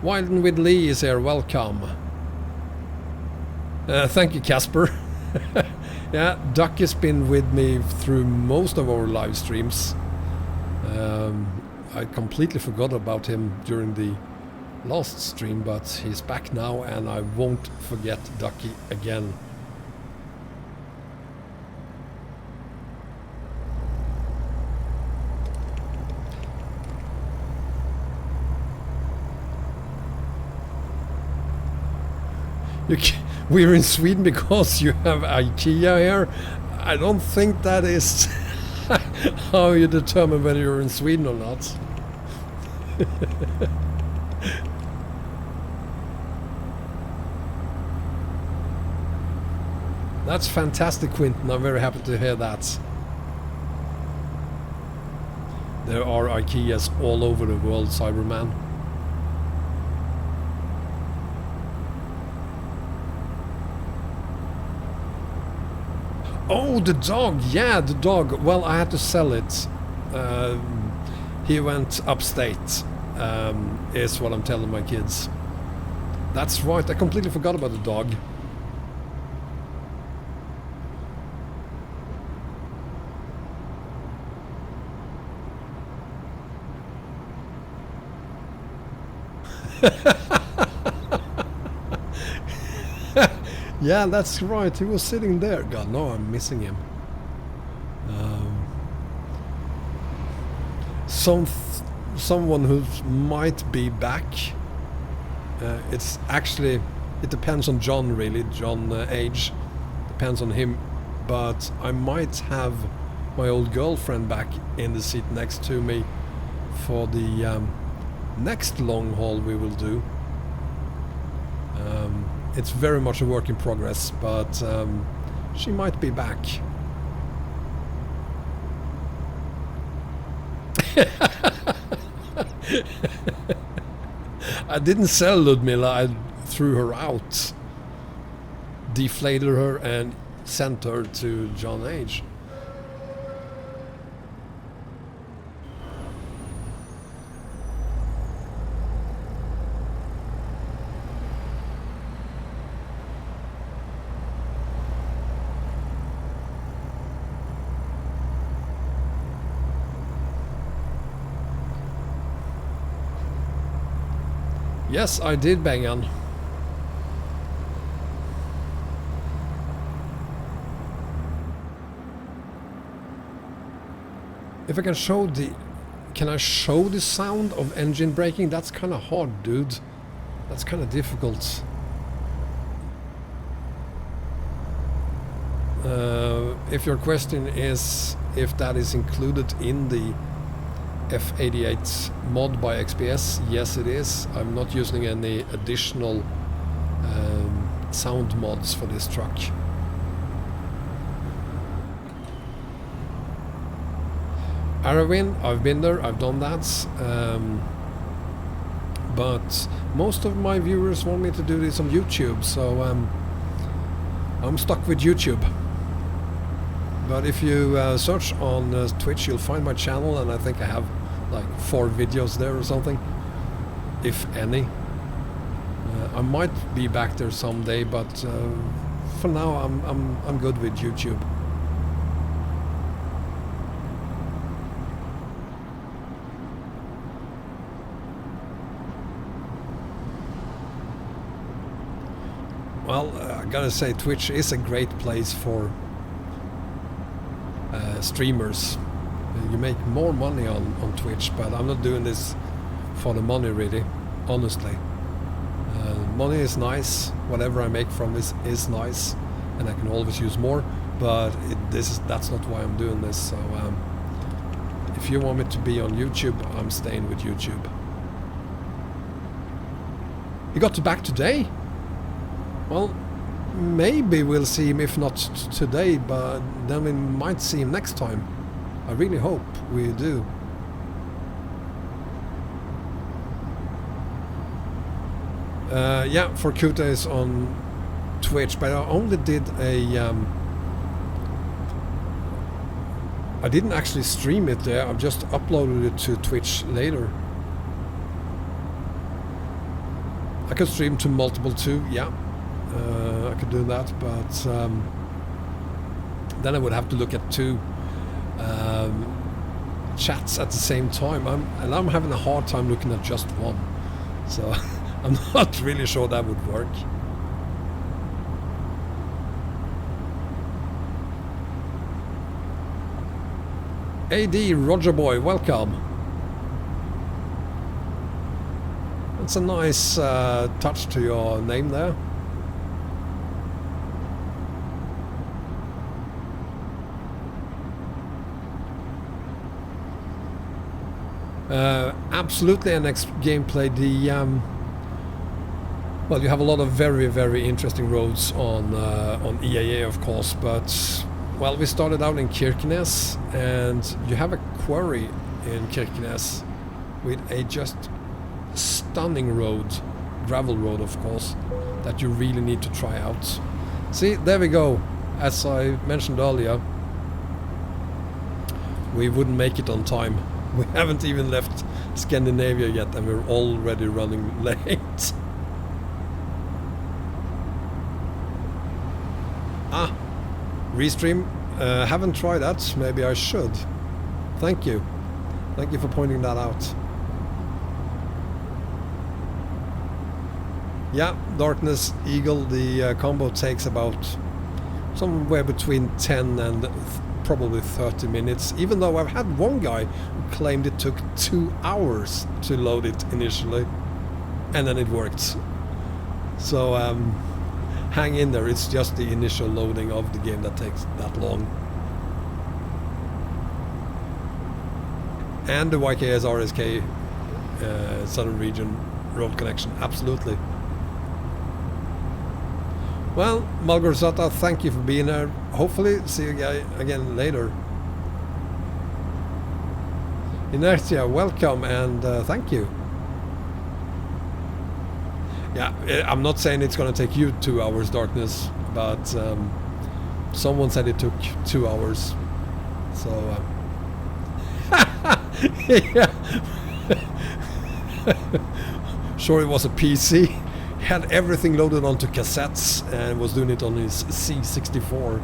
Wild and with Lee is here, welcome. Thank you, Casper. Yeah, Duck has been with me through most of our live streams. I completely forgot about him during the last stream, but he's back now and I won't forget Ducky again. We're in Sweden because you have IKEA here. I don't think that is how you determine whether you're in Sweden or not. That's fantastic, Quinton. I'm very happy to hear that. There are IKEAs all over the world, Cyberman. Oh, the dog! Yeah, the dog. Well, I had to sell it. He went upstate, is what I'm telling my kids. That's right, I completely forgot about the dog. Yeah, that's right. He was sitting there. God, no, I'm missing him. Someone who might be back. It's actually, it depends on John, really. John age depends on him. But I might have my old girlfriend back in the seat next to me for the next long haul we will do. It's very much a work in progress, but she might be back. I didn't sell Ludmilla, I threw her out, deflated her and sent her to John H. Yes, I did, Bengan. If I can show the... Can I show the sound of engine braking? That's kind of hard, dude. That's kind of difficult. If your question is if that is included in the F88 mod by XPS, yes it is. I'm not using any additional sound mods for this truck. Aravin, I've been there, I've done that. But most of my viewers want me to do this on YouTube, so I'm stuck with YouTube. But if you search on Twitch, you'll find my channel, and I think I have like 4 videos there or something, if any. I might be back there someday, but for now I'm good with YouTube. Well, I gotta say, Twitch is a great place for streamers. You make more money on Twitch, but I'm not doing this for the money, really, honestly. Money is nice, whatever I make from this is nice, and I can always use more, but that's not why I'm doing this. So if you want me to be on YouTube, I'm staying with YouTube. You got back today? Well, maybe we'll see him, if not today, but then we might see him next time. I really hope we do. Yeah, Forcuta is on Twitch, but I only did a... I didn't actually stream it there, I've just uploaded it to Twitch later. I could stream to multiple too, yeah. I could do that, but then I would have to look at 2 chats at the same time, and I'm having a hard time looking at just one, so I'm not really sure that would work. AD Roger Boy, welcome. That's a nice touch to your name there. Absolutely, and next gameplay, well, you have a lot of very, very interesting roads on EAA, of course, but well, we started out in Kirkenes, and you have a quarry in Kirkenes with a just stunning road, gravel road, of course, that you really need to try out. See, there we go. As I mentioned earlier, we wouldn't make it on time. We haven't even left Scandinavia yet, and we're already running late. Restream, haven't tried that. Maybe I should. Thank you. Thank you for pointing that out. Yeah, Darkness Eagle, the combo takes about somewhere between 10 and probably 30 minutes, even though I've had one guy who claimed it took 2 hours to load it initially, and then it worked. So hang in there, it's just the initial loading of the game that takes that long. And the YKS RSK Southern Region Road Connection, absolutely. Well, Malgorzata, thank you for being here. Hopefully see you again later. Inertia, welcome, and thank you. Yeah, I'm not saying it's going to take you 2 hours, Darkness, but someone said it took 2 hours. So, yeah. Sure, it was a PC. Had everything loaded onto cassettes and was doing it on his C64.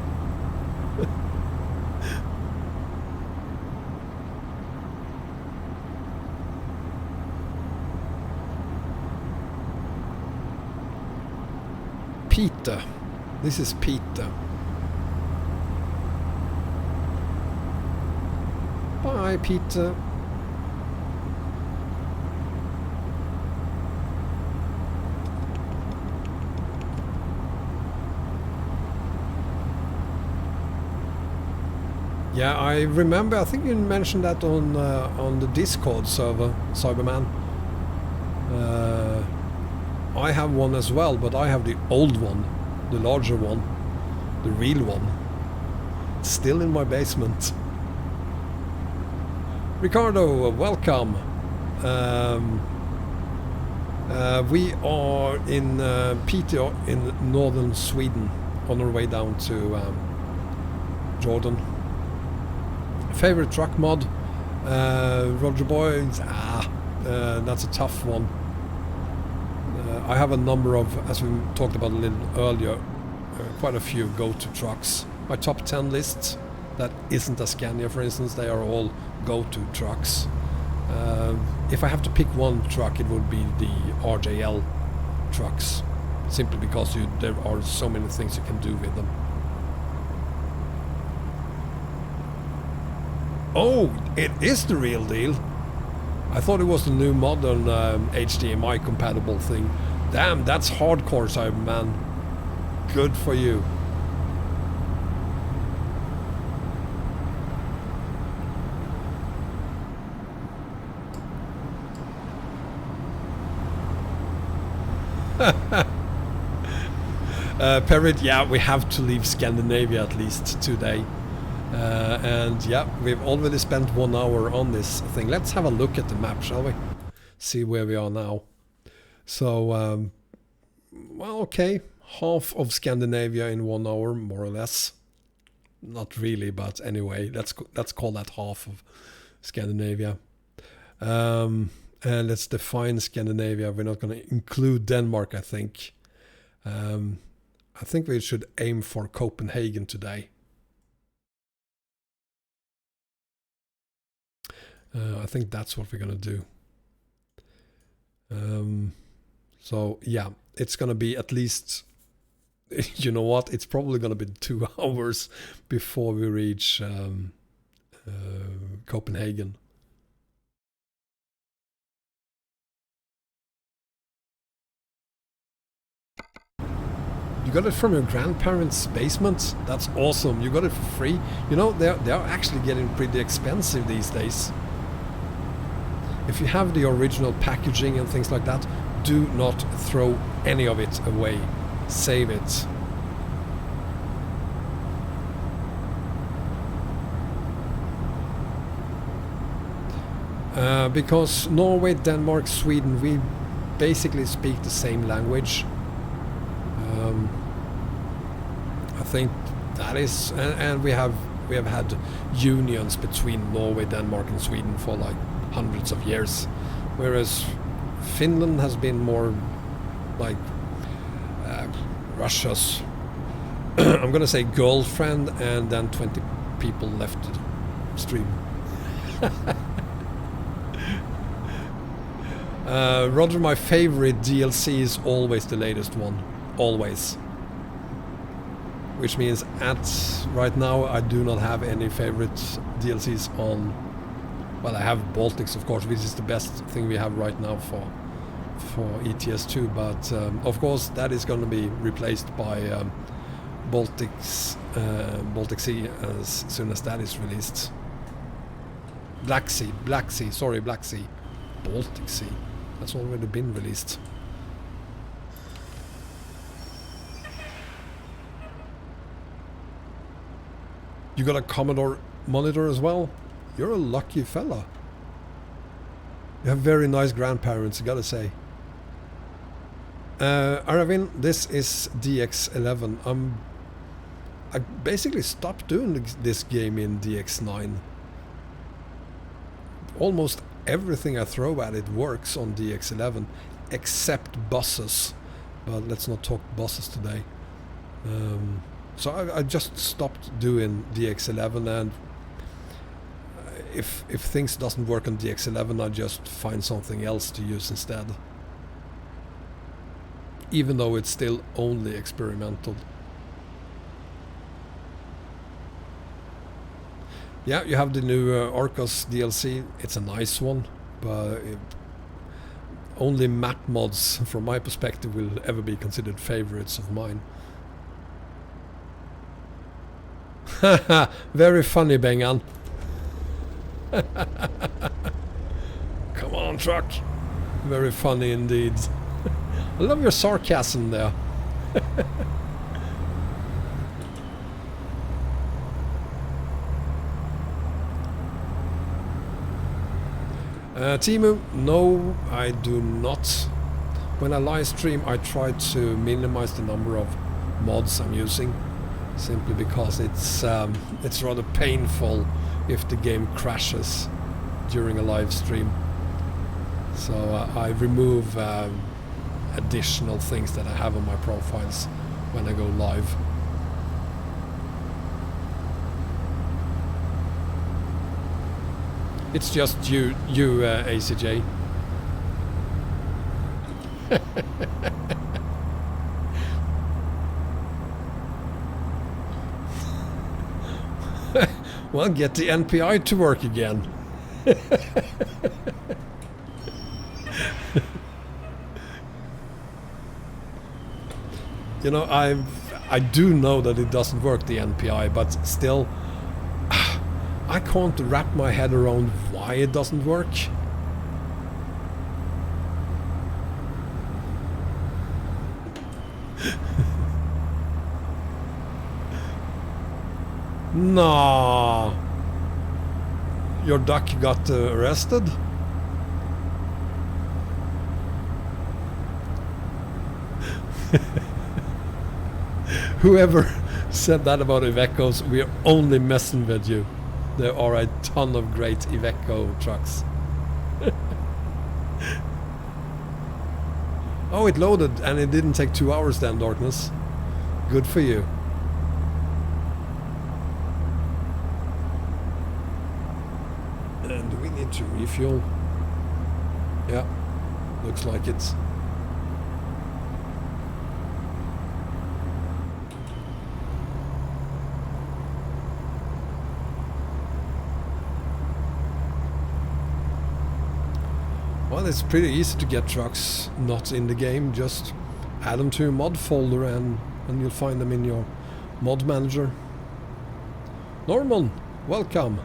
Peter. This is Peter. Bye, Peter. Yeah, I remember, I think you mentioned that on the Discord server, Cyberman. I have one as well, but I have the old one, the larger one, the real one. It's still in my basement. Ricardo, welcome. We are in Piteå in northern Sweden on our way down to Jordan. Favorite truck mod? Roger Boys? That's a tough one. I have a number of, as we talked about a little earlier, quite a few go-to trucks. My top 10 list that isn't a Scania, for instance, they are all go-to trucks. If I have to pick one truck, it would be the RJL trucks, simply because there are so many things you can do with them. Oh, it is the real deal. I thought it was the new modern HDMI compatible thing. Damn, that's hardcore, Cyberman. Good for you. Perrit, yeah, we have to leave Scandinavia at least today. And yeah, we've already spent 1 hour on this thing. Let's have a look at the map, shall we? See where we are now. So, well, okay. Half of Scandinavia in 1 hour, more or less. Not really, but anyway, let's call that half of Scandinavia. And let's define Scandinavia. We're not going to include Denmark, I think. I think we should aim for Copenhagen today. I think that's what we're going to do. So, yeah, it's going to be at least, you know what, it's probably going to be 2 hours before we reach Copenhagen. You got it from your grandparents' basement? That's awesome. You got it for free. You know, they're actually getting pretty expensive these days. If you have the original packaging and things like that, do not throw any of it away. Save it. Because Norway, Denmark, Sweden, we basically speak the same language. I think that is, and we have had unions between Norway, Denmark, and Sweden for like hundreds of years, whereas Finland has been more like Russia's I'm gonna say girlfriend, and then 20 people left the stream. Roger, my favorite DLC is always the latest one, always. Which means right now I do not have any favorite DLCs on. Well, I have Baltics, of course, which is the best thing we have right now for ETS2, but of course that is going to be replaced by Baltic Sea as soon as that is released. Black Sea, sorry, Black Sea. Baltic Sea, that's already been released. You got a Commodore monitor as well? You're a lucky fella. You have very nice grandparents, I gotta say. Aravin, this is DX11. I basically stopped doing this game in DX9. Almost everything I throw at it works on DX11, except buses. But let's not talk buses today. So I just stopped doing DX11, and if things doesn't work on DX11, I just find something else to use instead. Even though it's still only experimental. Yeah, you have the new Arcos DLC. It's a nice one, but only map mods, from my perspective, will ever be considered favorites of mine. Haha, very funny, Bengan. Come on, truck. Very funny indeed. I love your sarcasm there. Timu, no, I do not. When I live stream, I try to minimize the number of mods I'm using, simply because it's rather painful if the game crashes during a live stream. So I remove additional things that I have on my profiles when I go live. It's just you, ACJ. Well, get the NPI to work again. You know, I do know that it doesn't work, the NPI, but still, I can't wrap my head around why it doesn't work. No, your duck got arrested? Whoever said that about Ivecos, we are only messing with you. There are a ton of great Iveco trucks. Oh, it loaded and it didn't take 2 hours then, Darkness. Good for you. And do we need to refuel? Yeah, looks like it. Well, it's pretty easy to get trucks not in the game. Just add them to your mod folder and you'll find them in your mod manager. Norman, welcome.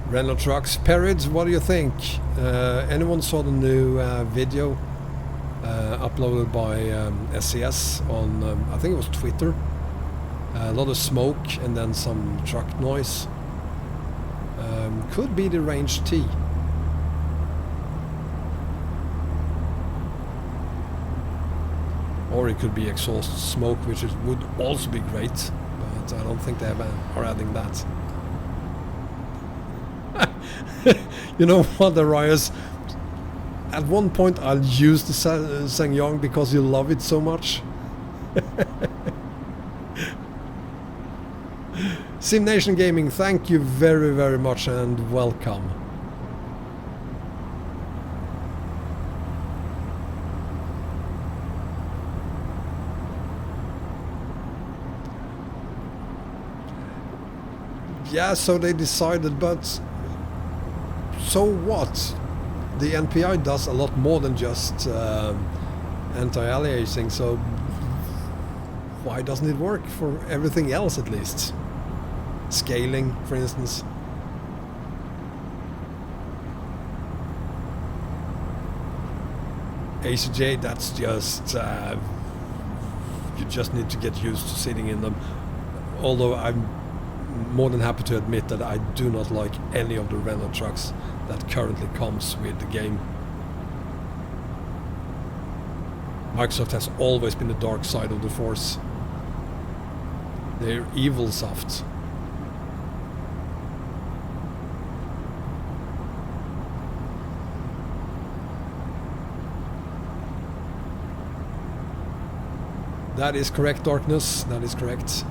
Renault trucks. Perids, what do you think? Anyone saw the new video uploaded by SES on, I think it was Twitter? A lot of smoke and then some truck noise. Could be the range T. Or it could be exhaust smoke, which would also be great, but I don't think they are adding that. You know what, Arias? At one point I'll use the Sangyong because you love it so much. Sim Nation Gaming, thank you very, very much and welcome. Yeah, so they decided, but so what? The NPI does a lot more than just anti-aliasing, so why doesn't it work for everything else at least? Scaling, for instance. ACJ, that's just you just need to get used to sitting in them. Although I'm more than happy to admit that I do not like any of the Renault trucks that currently comes with the game. Microsoft has always been the dark side of the force. They're evil soft. That is correct, Darkness. That is correct.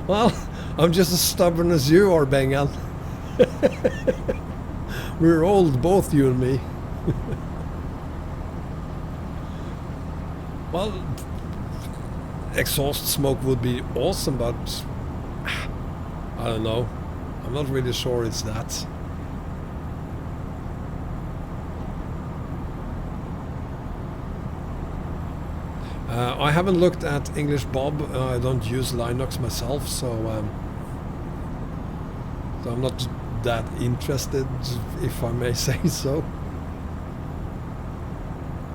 Well, I'm just as stubborn as you are, Bengal. We're old, both you and me. Well, exhaust smoke would be awesome, but I don't know. I'm not really sure it's that. I haven't looked at English Bob. I don't use Linux myself, so I'm not that interested, if I may say so.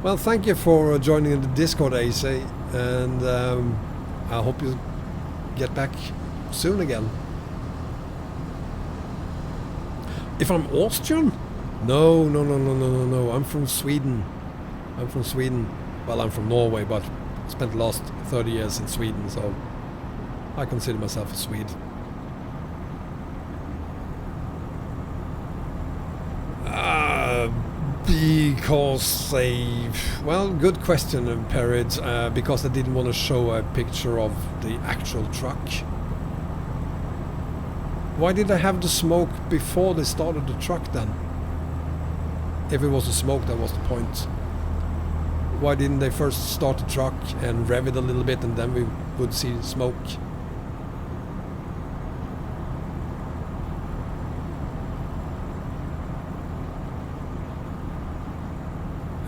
Well, thank you for joining the Discord, AC, and I hope you get back soon again. If I'm Austrian? No. I'm from Sweden. Well, I'm from Norway, but spent the last 30 years in Sweden, so I consider myself a Swede. Because well, good question, Perrid. Because they didn't want to show a picture of the actual truck. Why did they have the smoke before they started the truck then? If it was the smoke, that was the point. Why didn't they first start the truck and rev it a little bit and then we would see smoke?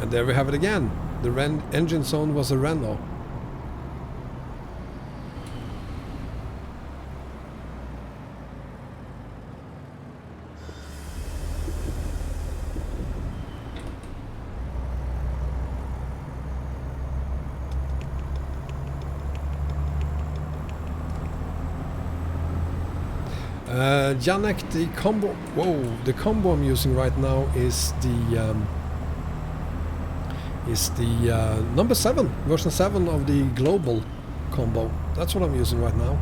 And there we have it again. The engine zone was a Renault. Janek, the combo I'm using right now is the number 7, version 7 of the global combo. That's what I'm using right now.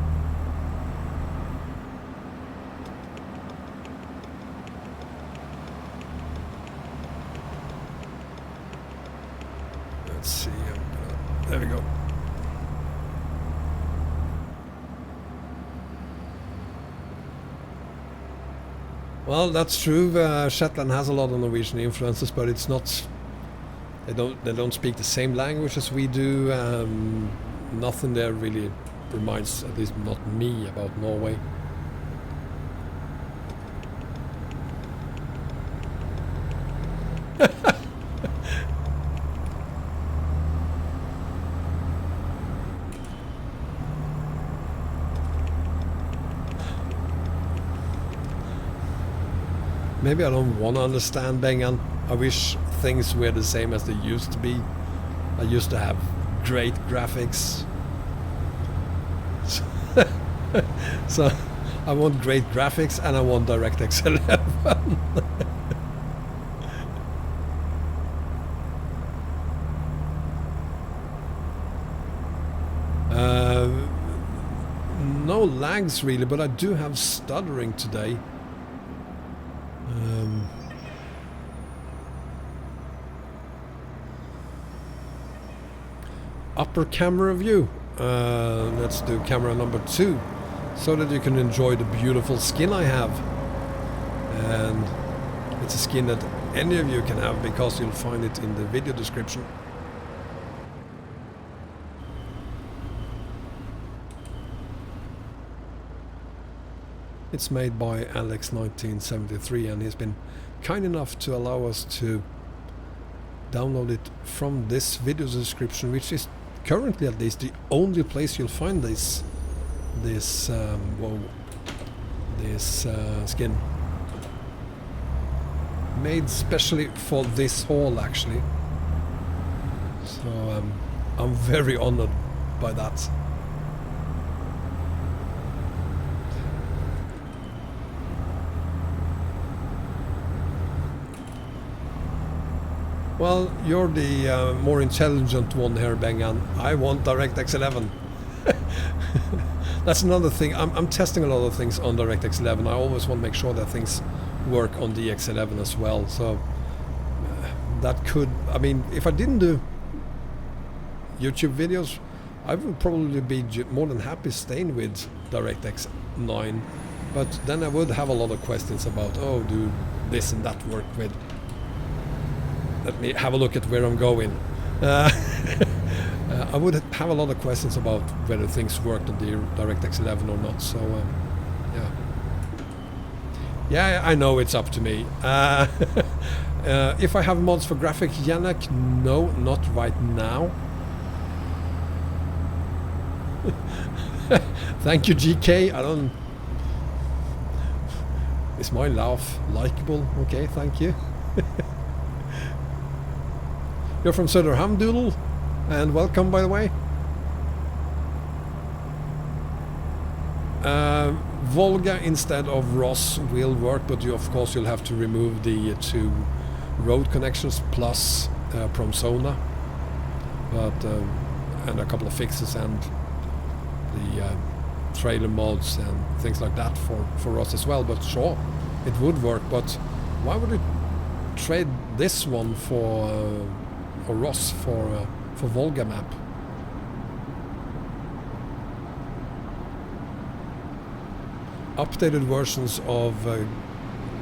Let's see, there we go. Well, that's true. Shetland has a lot of Norwegian influences, but it's not. They don't speak the same language as we do. Nothing there really reminds, at least not me, about Norway. Maybe I don't want to understand Bengan. I wish things were the same as they used to be. I used to have great graphics. So I want great graphics and I want DirectX 11. No lags really, but I do have stuttering today. Upper camera view. Let's do camera number 2 so that you can enjoy the beautiful skin I have. And it's a skin that any of you can have because you'll find it in the video description. It's made by Alex1973 and he's been kind enough to allow us to download it from this video description, which is currently at least the only place you'll find this skin. Made specially for this haul actually. So I'm very honored by that. Well, you're the more intelligent one here, Bengan. I want DirectX 11. That's another thing. I'm testing a lot of things on DirectX 11. I always want to make sure that things work on DX11 as well. So that could, I mean, if I didn't do YouTube videos, I would probably be more than happy staying with DirectX 9. But then I would have a lot of questions about, oh, do this and that work with? Let me have a look at where I'm going. I would have a lot of questions about whether things worked on the DirectX 11 or not. So, yeah, I know it's up to me. If I have mods for graphic, Janek, no, not right now. Thank you, GK. I don't. Is my laugh likable? Okay, thank you. You're from Söderhamn, Doodle, and welcome, by the way. Volga instead of Ross will work, but of course you'll have to remove the 2 road connections plus Promsona, but and a couple of fixes and the trailer mods and things like that for Ross as well. But sure, it would work. But why would it trade this one for Ross for Volga map? Updated versions of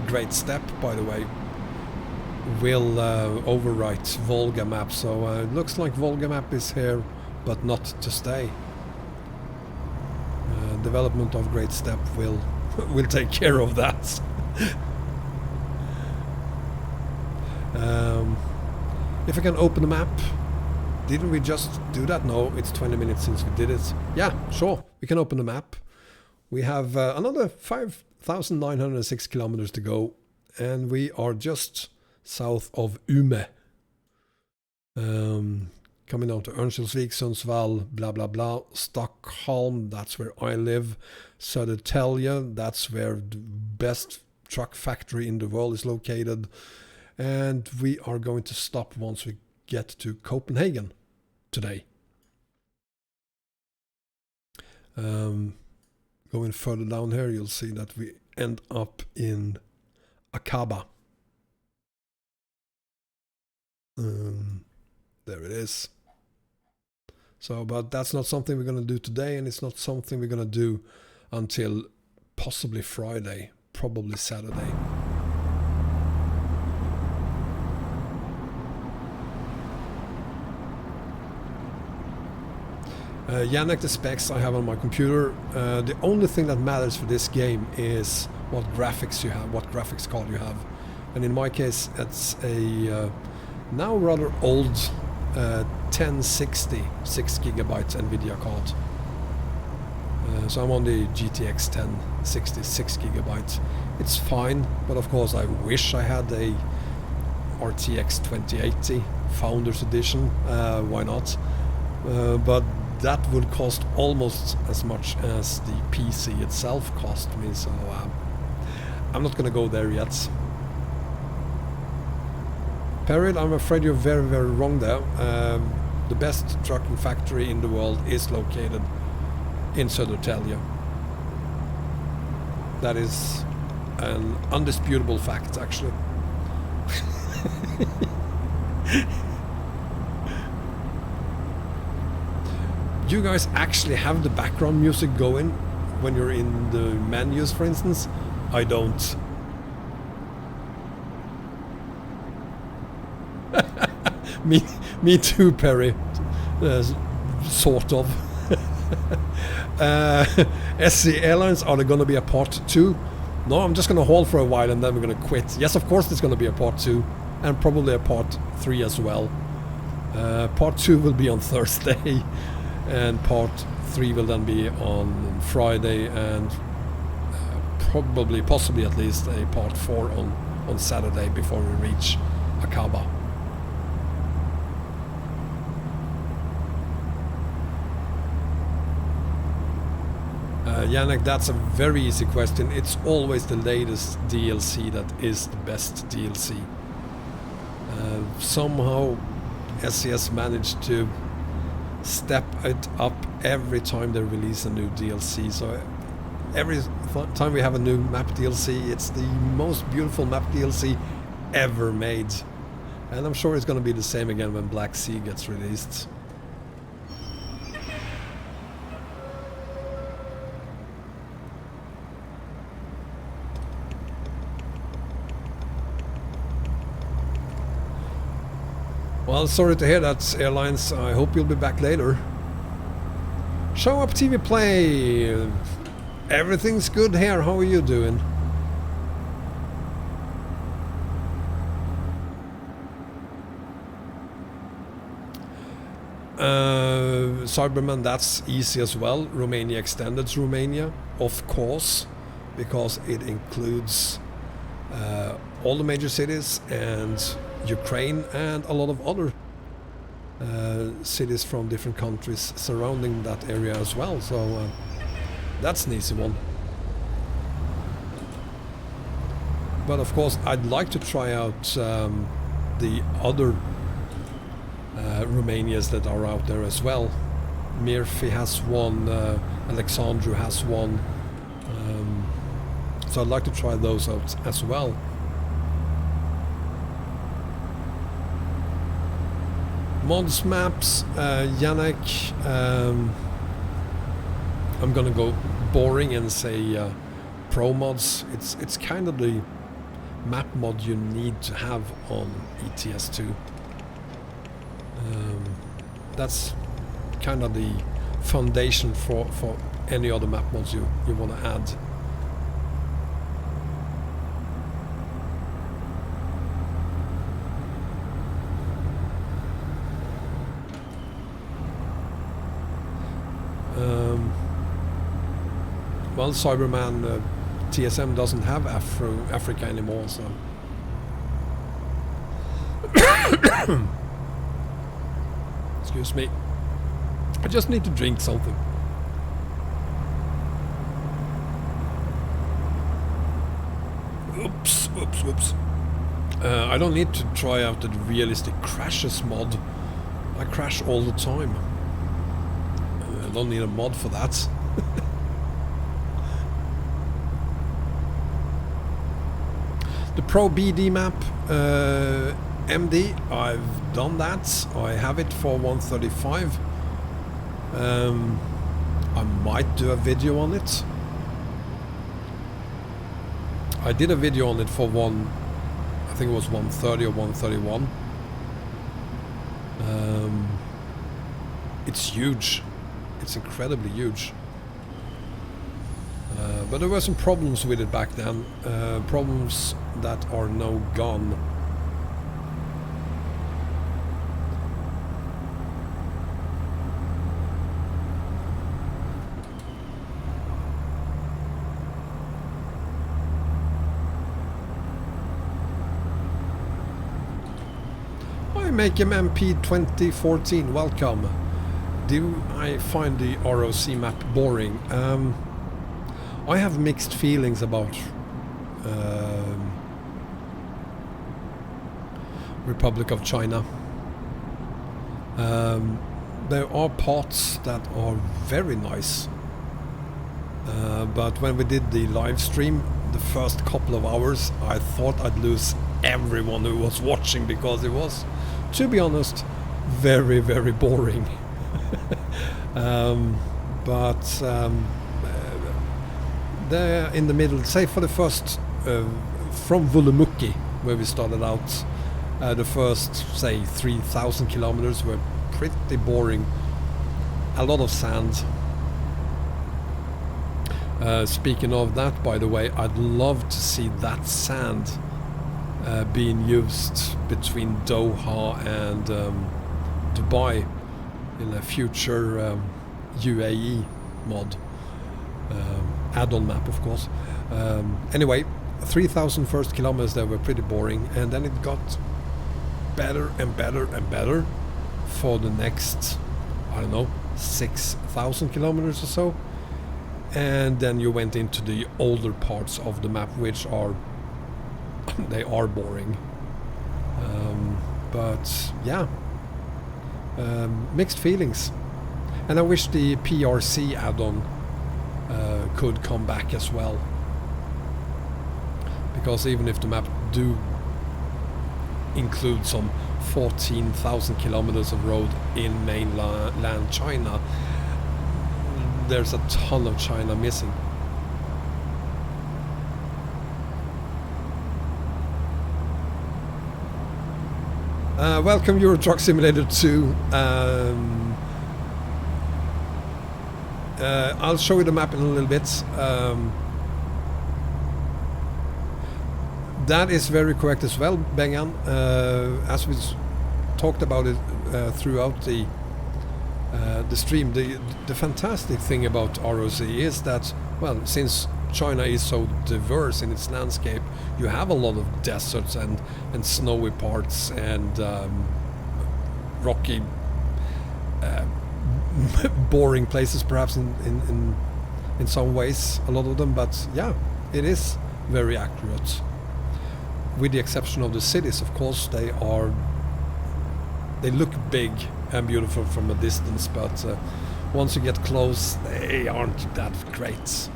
Great Step, by the way, will overwrite Volga map, so it looks like Volga map is here but not to stay. Development of Great Step will take care of that. If I can open the map, didn't we just do that? No, it's 20 minutes since we did it. Yeah, sure, we can open the map. We have another 5,906 kilometers to go, and we are just south of Ume. Coming down to Örnsköldsvik, Sundsvall, blah blah blah. Stockholm, that's where I live. Södertälje, that's where the best truck factory in the world is located. And we are going to stop once we get to Copenhagen today. Going further down here, you'll see that we end up in Akaba. There it is. So, but that's not something we're going to do today, and it's not something we're going to do until possibly Friday, probably Saturday. Yannick, the specs I have on my computer, the only thing that matters for this game is what graphics you have, what graphics card you have. And in my case, it's a now rather old 1060 6GB NVIDIA card. So I'm on the GTX 1060 6GB. It's fine, but of course I wish I had a RTX 2080 Founders Edition. Why not? But that would cost almost as much as the PC itself cost me, so I'm not gonna go there yet. Perry, I'm afraid you're very, very wrong there. The best trucking factory in the world is located in Södertälje. That is an undisputable fact, actually. You guys actually have the background music going when you're in the menus, for instance? I don't. Me too, Perry. Sort of. SC Airlines, are there going to be a part 2? No, I'm just going to hold for a while and then we're going to quit. Yes, of course there's going to be a part 2 and probably a part 3 as well. Part 2 will be on Thursday and part 3 will then be on Friday, and possibly at least a part 4 on Saturday before we reach Akaba. Yannick, that's a very easy question. It's always the latest DLC that is the best DLC. Somehow SCS managed to step it up every time they release a new DLC. So every time we have a new map DLC, it's the most beautiful map DLC ever made. And I'm sure it's going to be the same again when Black Sea gets released. Well, sorry to hear that, Airlines. I hope you'll be back later. Show Up TV Play. Everything's good here. How are you doing? Cyberman, that's easy as well. Romania Extended's Romania, of course, because it includes all the major cities and Ukraine and a lot of other cities from different countries surrounding that area as well. So That's an easy one. But of course, I'd like to try out the other Romanias that are out there as well. Murphy has one, Alexandru has one. So I'd like to try those out as well. Mods maps, Yannick. I'm gonna go boring and say pro mods. It's kind of the map mod you need to have on ETS2. That's kind of the foundation for any other map mods you want to add. Well, Cyberman TSM doesn't have Africa anymore, so excuse me. I just need to drink something. Oops. I don't need to try out the realistic crashes mod. I crash all the time. I don't need a mod for that. The Pro BD map, MD, I've done that. I have it for 135. I might do a video on it. I did a video on it for I think it was 130 or 131. It's huge. It's incredibly huge. But there were some problems with it back then. Problems that are now gone. Hi, Make Him MP 2014, welcome. Do I find the ROC map boring? I have mixed feelings about Republic of China. There are parts that are very nice, but when we did the live stream, the first couple of hours, I thought I'd lose everyone who was watching because it was, to be honest, very, very boring. There in the middle, say for the first, from Vulumuki, where we started out, the first, say, 3,000 kilometers were pretty boring. A lot of sand. Speaking of that, by the way, I'd love to see that sand being used between Doha and Dubai in a future UAE mod. Add-on map, of course. Anyway, 3,000 first kilometers there were pretty boring, and then it got better and better and better for the next, I don't know, 6,000 kilometers or so. And then you went into the older parts of the map, which are they are boring. But yeah, mixed feelings. And I wish the PRC add-on could come back as well, because even if the map do include some 14,000 kilometers of road in mainland China, there's a ton of China missing. Welcome Euro Truck Simulator 2. I'll show you the map in a little bit. That is very correct as well, Bengan. As we talked about it throughout the stream, the fantastic thing about ROC is that, well, since China is so diverse in its landscape, you have a lot of deserts and snowy parts and rocky, boring places perhaps in in some ways, a lot of them, but yeah, it is very accurate. With the exception of the cities, of course, they look big and beautiful from a distance, but once you get close, they aren't that great.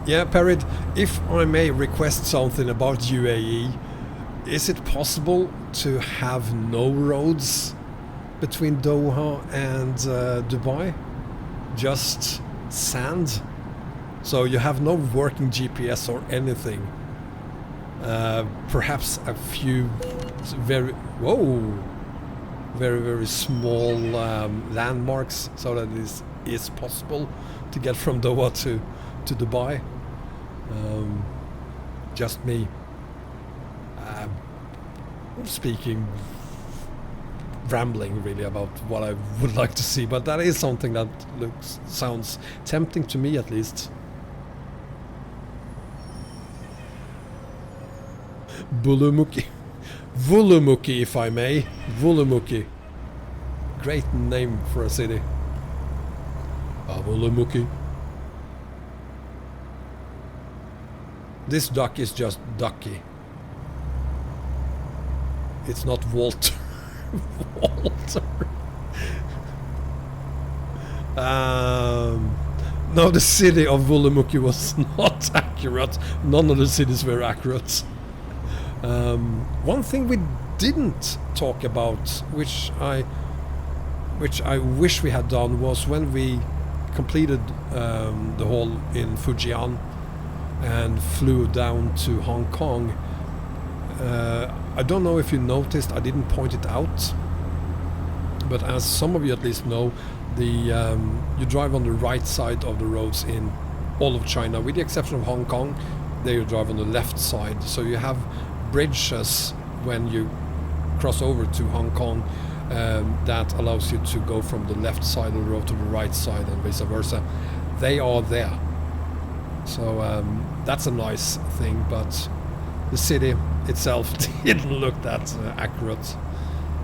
Yeah, Perid, if I may request something about UAE, is it possible to have no roads between Doha and Dubai? Just sand? So you have no working GPS or anything? Perhaps a few very small landmarks, so that it is possible to get from Doha to Dubai. Just me speaking, rambling really about what I would like to see, but that is something that sounds tempting to me, at least. Bulumuki. Wulumuki, if I may. Wulumuki. Great name for a city. Wulumuki. This duck is just ducky. It's not Walter. Walter. No, the city of Wulumuki was not accurate. None of the cities were accurate. One thing we didn't talk about, which I wish we had done, was when we completed the haul in Fujian and flew down to Hong Kong. I don't know if you noticed, I didn't point it out, but as some of you at least know, you drive on the right side of the roads in all of China, with the exception of Hong Kong. There you drive on the left side, so you have bridges when you cross over to Hong Kong that allows you to go from the left side of the road to the right side and vice versa. They are there, so that's a nice thing, but the city itself didn't look that accurate,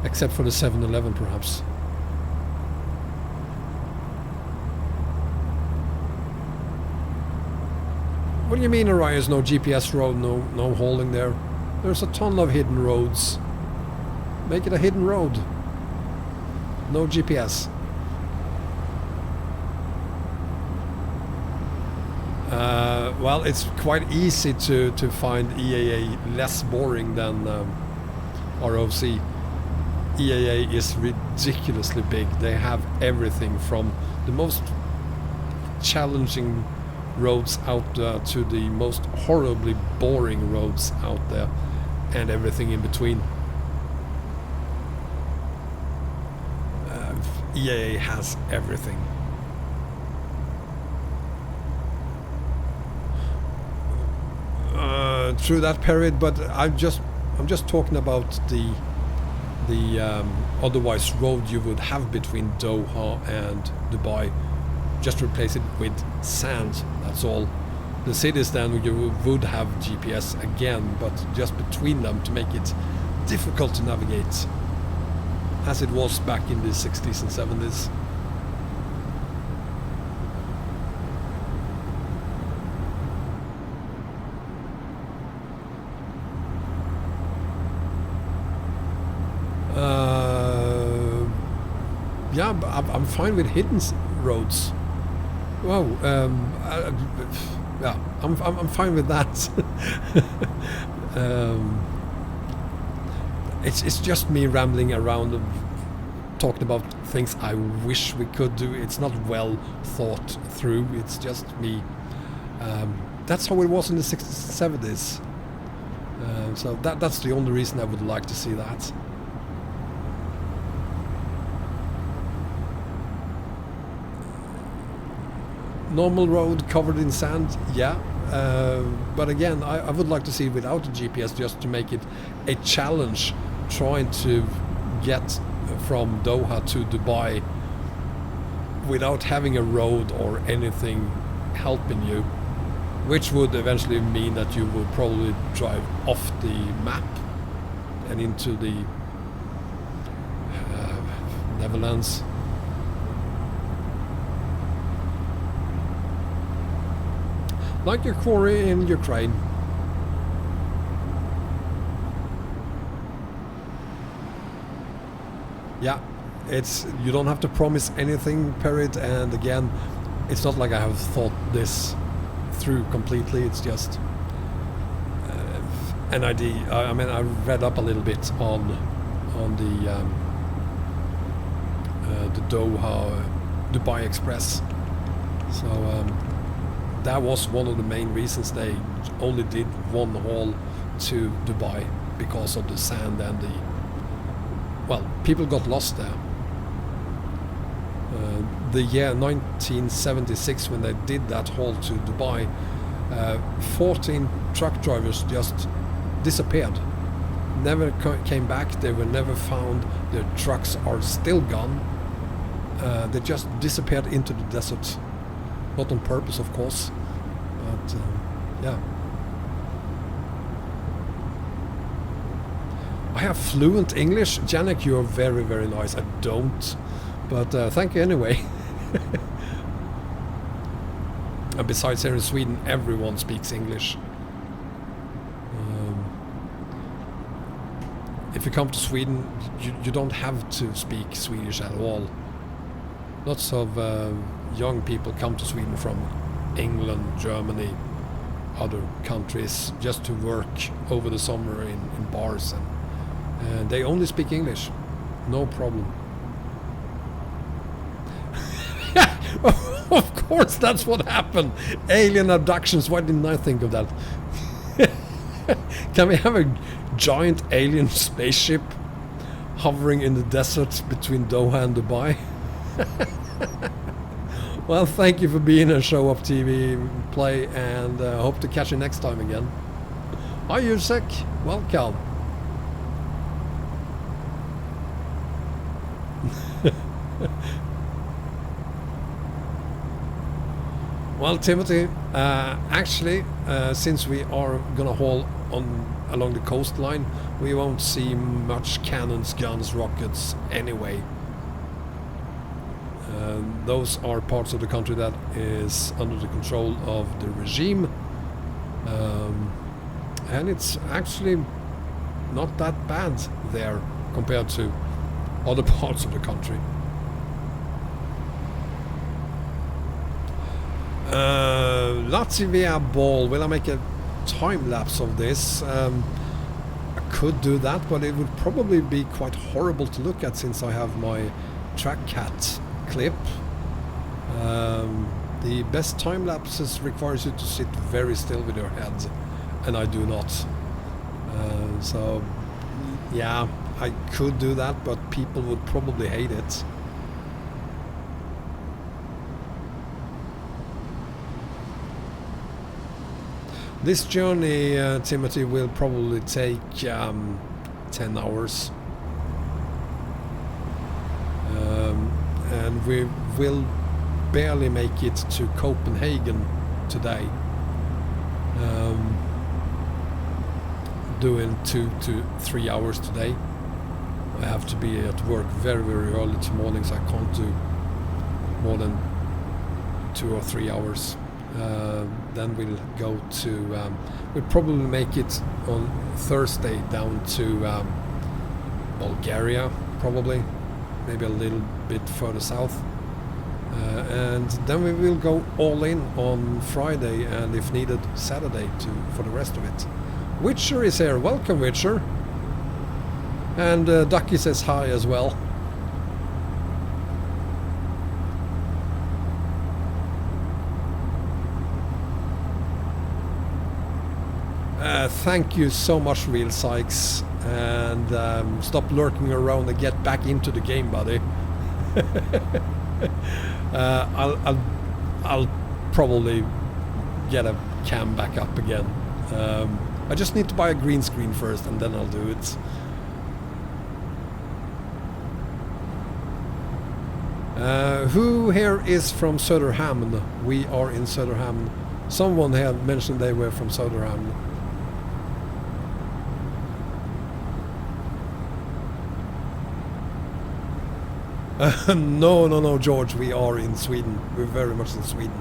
except for the 7-Eleven perhaps. What do you mean, Arias? No GPS road, no hauling there? There's a ton of hidden roads. Make it a hidden road. No GPS. Well, it's quite easy to find EAA less boring than ROC. EAA is ridiculously big. They have everything from the most challenging roads out to the most horribly boring roads out there, and everything in between. EAA has everything. Through that period, but I'm just talking about the otherwise road you would have between Doha and Dubai. Just replace it with sand, that's all. The cities then you would have GPS again, but just between them to make it difficult to navigate, as it was back in the 60s and 70s. Yeah, I'm fine with hidden roads. Wow, yeah, I'm fine with that. It's just me rambling around, talking about things I wish we could do. It's not well thought through. It's just me. That's how it was in the 60s and 70s. So that's the only reason I would like to see that. Normal road covered in sand, yeah, but again, I would like to see it without a GPS, just to make it a challenge trying to get from Doha to Dubai without having a road or anything helping you, which would eventually mean that you would probably drive off the map and into the Netherlands. Like your quarry in Ukraine. Yeah, you don't have to promise anything, Perit, and again, it's not like I have thought this through completely, it's just an idea. I mean, I read up a little bit on the Dubai Express, so that was one of the main reasons they only did one haul to Dubai, because of the sand and people got lost there. The year 1976, when they did that haul to Dubai, 14 truck drivers just disappeared, never came back. They were never found. Their trucks are still gone. They just disappeared into the desert, not on purpose, of course, but yeah. I have fluent English. Janek, you're very, very nice. I don't, but thank you anyway. And besides, here in Sweden, everyone speaks English. If you come to Sweden, you don't have to speak Swedish at all. Lots of young people come to Sweden from England, Germany, other countries, just to work over the summer in bars, and they only speak English. No problem. Of course, that's what happened. Alien abductions. Why didn't I think of that? Can we have a giant alien spaceship hovering in the desert between Doha and Dubai? Well, thank you for being a Show Up TV play, and hope to catch you next time again. Hi, Yusek. Welcome. Well, Timothy, actually, since we are gonna haul along the coastline, we won't see much cannons, guns, rockets anyway. Those are parts of the country that is under the control of the regime, and it's actually not that bad there compared to other parts of the country. Latvia ball. Will I make a time lapse of this? I could do that, but it would probably be quite horrible to look at since I have my track cat clip. The best time lapses requires you to sit very still with your head, and I do not. So yeah, I could do that, but people would probably hate it. This journey, Timothy, will probably take 10 hours. And we will barely make it to Copenhagen today. Doing 2 to 3 hours today. I have to be at work very, very early tomorrow morning, so I can't do more than 2 or 3 hours. Then we'll go to we'll probably make it on Thursday down to Bulgaria, probably, maybe a little bit further south, and then we will go all in on Friday, and if needed Saturday for the rest of it. Witcher is here. Welcome, Witcher. And Ducky says hi as well. Thank you so much, Real Sykes, and stop lurking around and get back into the game, buddy. I'll probably get a cam back up again. I just need to buy a green screen first, and then I'll do it. Who here is from Söderhamn? We are in Söderhamn. Someone had mentioned they were from Söderhamn. No, George, we are in Sweden. We're very much in Sweden.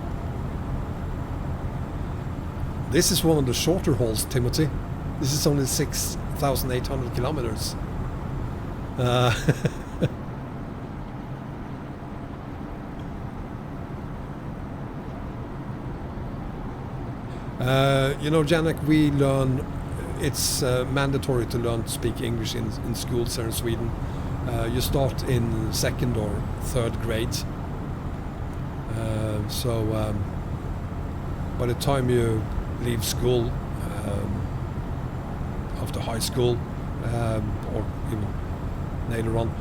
This is one of the shorter hauls, Timothy. This is only 6,800 kilometers. You know, Janek, we learn, it's mandatory to learn to speak English in schools here in Sweden. You start in second or third grade. So by the time you leave school, after high school, or even later on,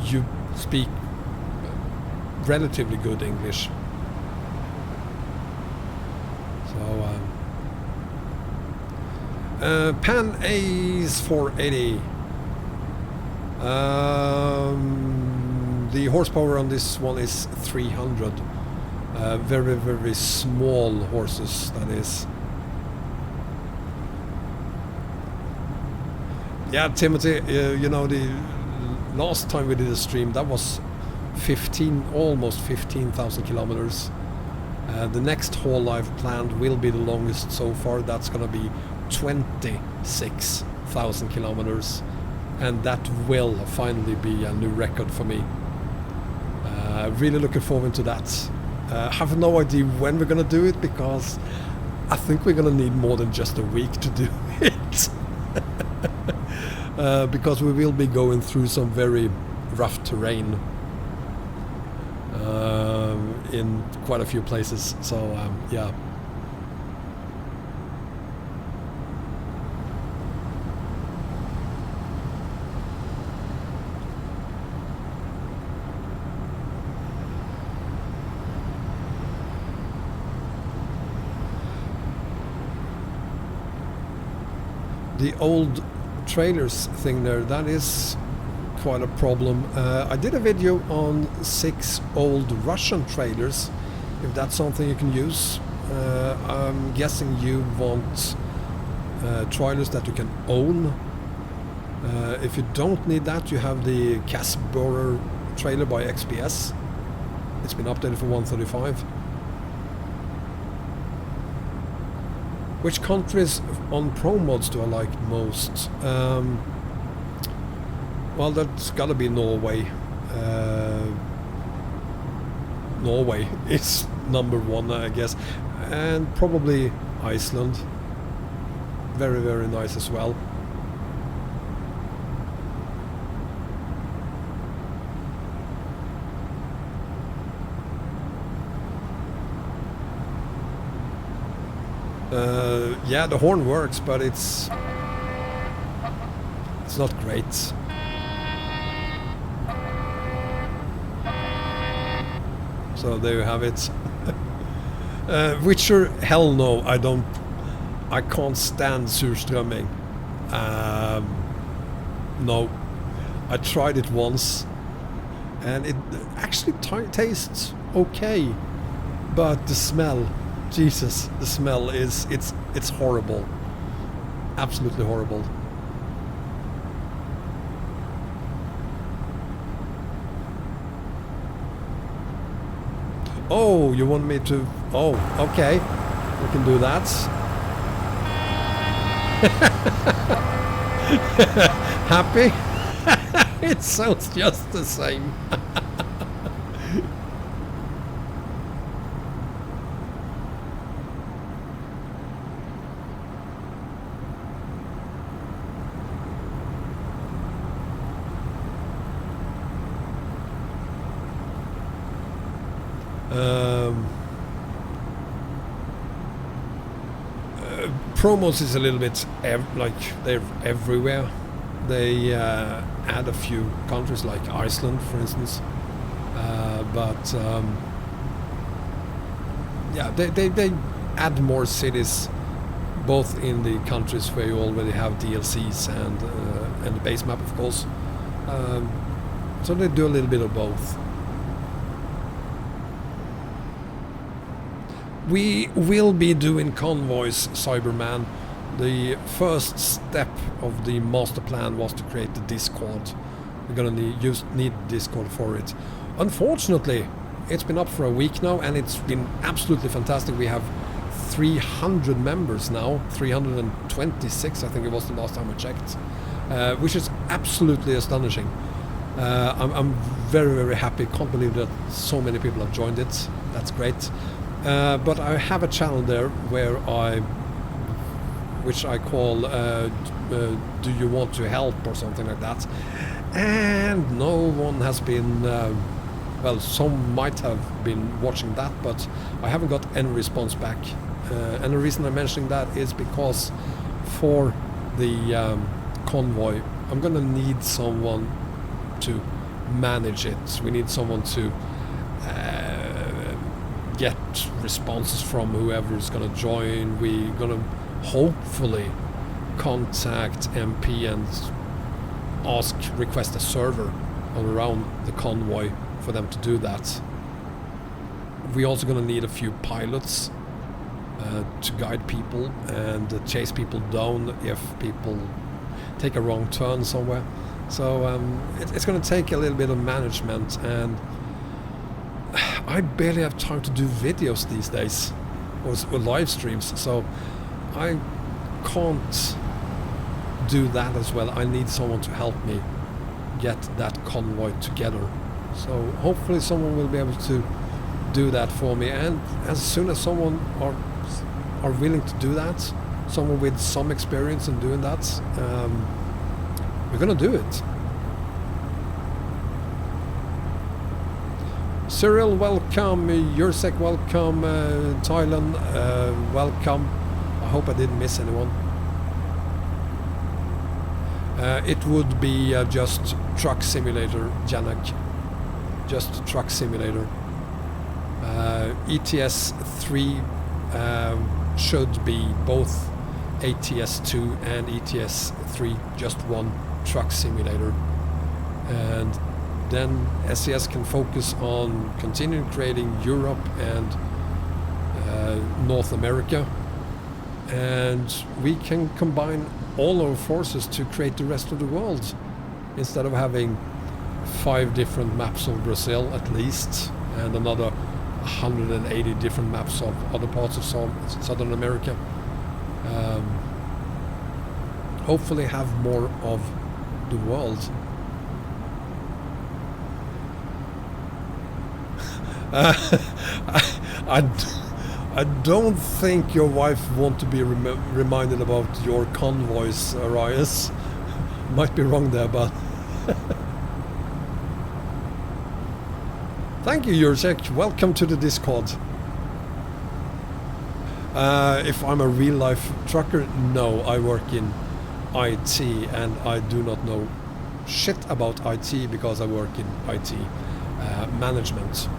you speak relatively good English. So Pan A's 480. The horsepower on this one is 300. Very, very small horses, that is. Yeah, Timothy, you know, the last time we did a stream, that was almost 15,000 kilometers. The next haul I've planned will be the longest so far. That's going to be 26,000 kilometers. And that will finally be a new record for me. Really looking forward to that. I have no idea when we're going to do it, because I think we're going to need more than just a week to do it. Because we will be going through some very rough terrain in quite a few places. So yeah. The old trailers thing there, that is quite a problem. I did a video on 6 old Russian trailers, if that's something you can use. I'm guessing you want trailers that you can own. If you don't need that, you have the Casborer trailer by XPS. It's been updated for 135. Which countries on Pro Mods do I like most? Well, that's gotta be Norway. Norway is number one, I guess. And probably Iceland. Very, very nice as well. Yeah, the horn works, but it's not great. So there you have it. Witcher, hell no, I can't stand surströmming. No, I tried it once, and it actually tastes okay, but the smell. Jesus, the smell is, it's horrible. Absolutely horrible. Oh, you want me to... Oh, okay. We can do that. Happy? It sounds just the same. Promos is a little bit like they're everywhere. They add a few countries like Iceland, for instance, but yeah, they add more cities, both in the countries where you already have DLCs and the base map, of course. So they do a little bit of both. We will be doing convoys, Cyberman. The first step of the master plan was to create the Discord. we're gonna need Discord for it. Unfortunately, it's been up for a week now, and it's been absolutely fantastic. We have 300 members now, 326 I think it was the last time I checked, which is absolutely astonishing. I'm very, very happy. Can't believe that so many people have joined it. That's great. But I have a channel there which I call do you want to help, or something like that, and no one has been well, some might have been watching that, but I haven't got any response back. And the reason I'm mentioning that is because for the convoy, I'm gonna need someone to manage it. We need someone to get responses from whoever is gonna join. We're gonna hopefully contact MP and request a server around the convoy for them to do that. We're also gonna need a few pilots to guide people and chase people down if people take a wrong turn somewhere. So it's going to take a little bit of management, and I barely have time to do videos these days, or live streams, so I can't do that as well. I need someone to help me get that convoy together. So hopefully someone will be able to do that for me, and as soon as someone are willing to do that, someone with some experience in doing that, we're gonna do it. Cyril, welcome. Yursek, welcome. Thailand, welcome. I hope I didn't miss anyone. It would be just Truck Simulator, Janak. Just Truck Simulator. ETS2 should be both ETS2 and ETS3, just one truck simulator, and then SES can focus on continuing creating Europe and North America, and we can combine all our forces to create the rest of the world, instead of having 5 different maps of Brazil at least, and another 180 different maps of other parts of Southern America. Hopefully have more of the world. I don't think your wife want to be reminded about your convoys, Arias. Might be wrong there, but thank you, Yursek. Welcome to the Discord. If I'm a real-life trucker, no, I work in IT, and I do not know shit about IT because I work in IT management.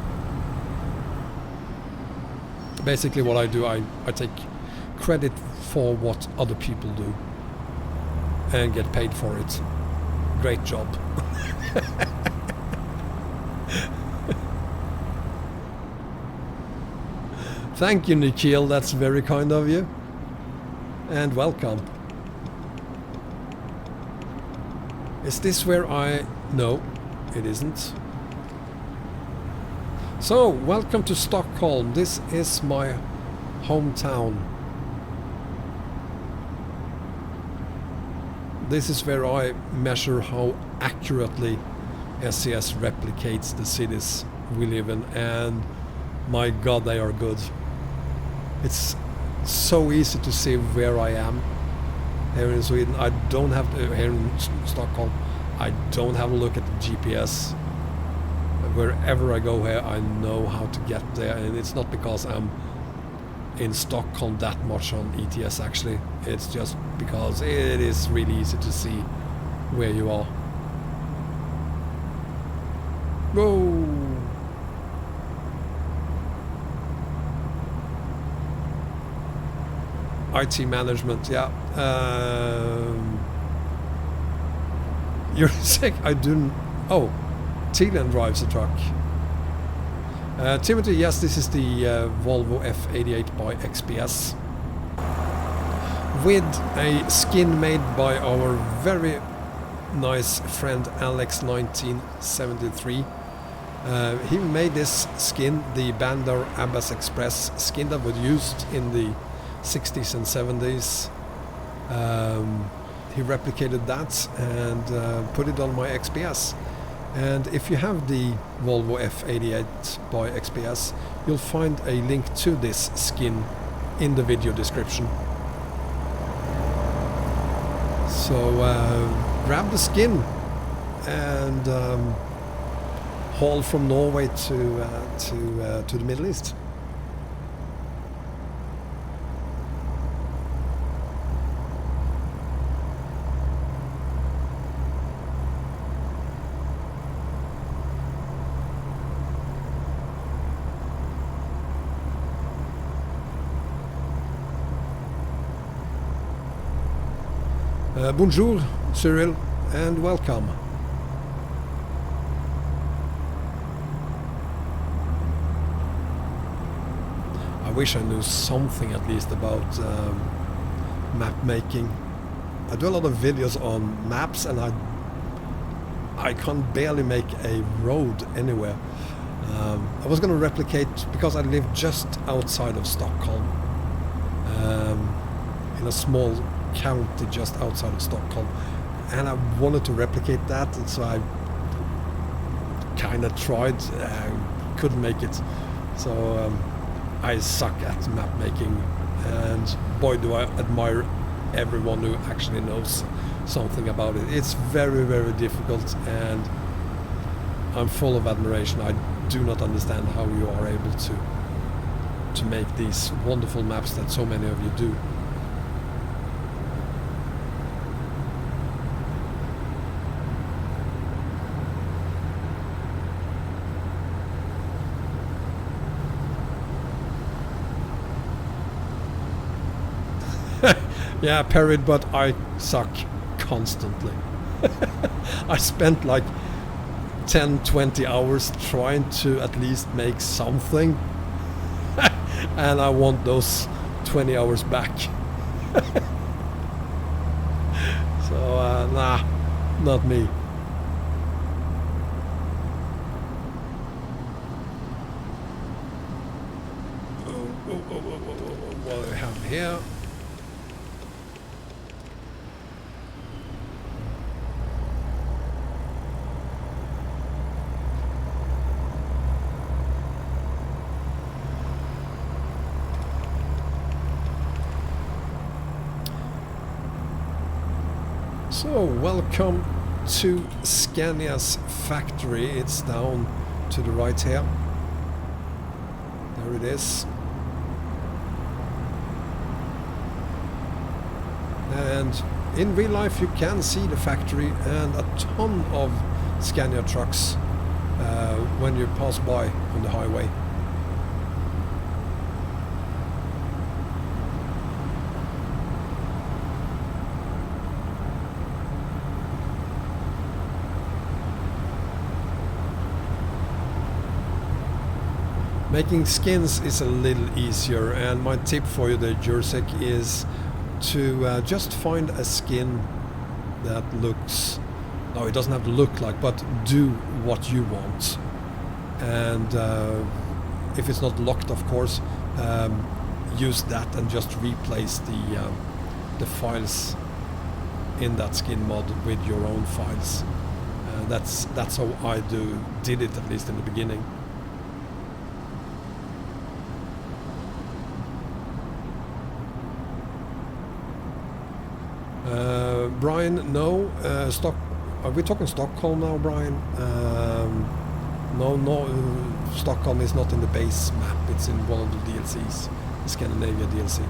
Basically what I do, I take credit for what other people do and get paid for it. Great job. Thank you, Nikhil, that's very kind of you. And welcome. Is this where No, it isn't. So, welcome to Stockholm. This is my hometown. This is where I measure how accurately SES replicates the cities we live in, and my god, they are good. It's so easy to see where I am here in Sweden. I don't have to, here in Stockholm, I don't have a look at the GPS. Wherever I go here, I know how to get there, and it's not because I'm in Stockholm that much on ETS actually. It's just because it is really easy to see where you are. Whoa! IT management, yeah. You're sick. I didn't. Oh, Tilan drives a truck. Timothy, yes, this is the Volvo F88 by XPS with a skin made by our very nice friend Alex 1973. He made this skin, the Bandar Abbas Express skin that was used in the 60s and 70s. He replicated that and put it on my XPS. And if you have the Volvo F88 by XPS, you'll find a link to this skin in the video description. So grab the skin and haul from Norway to the Middle East. Bonjour, Cyril, and welcome. I wish I knew something at least about map making. I do a lot of videos on maps, and I can barely make a road anywhere. I was going to replicate, because I live just outside of Stockholm, in a small county just outside of Stockholm, and I wanted to replicate that, and so I kind of tried, couldn't make it. So I suck at map making, and boy do I admire everyone who actually knows something about it. It's very, very difficult, and I'm full of admiration. I do not understand how you are able to make these wonderful maps that so many of you do. Yeah, parried, but I suck constantly. I spent like 10-20 hours trying to at least make something, and I want those 20 hours back. So nah, not me. What do we have here? So, welcome to Scania's factory. It's down to the right here. There it is. And in real life you can see the factory and a ton of Scania trucks when you pass by on the highway. Making skins is a little easier, and my tip for you there, Jursek, is to just find a skin that looks, no, it doesn't have to look like, but do what you want. And if it's not locked, of course, use that and just replace the files in that skin mod with your own files. That's how I did it, at least in the beginning. Brian, no. Are we talking Stockholm now, Brian? No. Stockholm is not in the base map. It's in one of the DLCs, the Scandinavia DLC.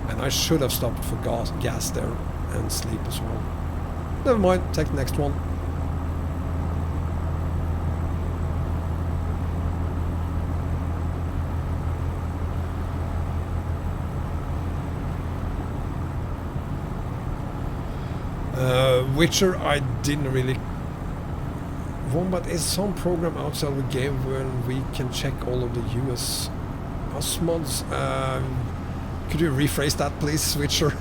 And I should have stopped for gas there and sleep as well. Never mind. Take the next one. Witcher, I didn't really. Wombat is some program outside the game where we can check all of the US mods. Could you rephrase that, please, Witcher?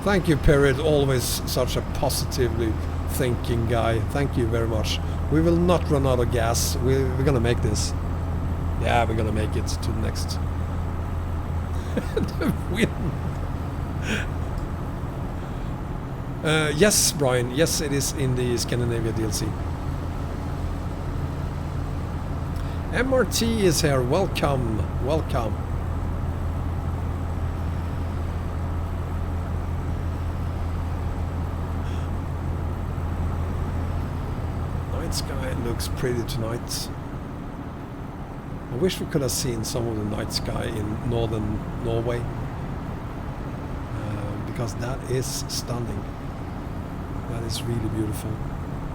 Thank you, Perry. Always such a positively thinking guy. Thank you very much. We will not run out of gas. We're gonna make this. Yeah, we're gonna make it to the next. The win. Yes, Brian. Yes, it is in the Scandinavia DLC. MRT is here. Welcome. Welcome. Night sky looks pretty tonight. I wish we could have seen some of the night sky in northern Norway. Because that is stunning. That is really beautiful.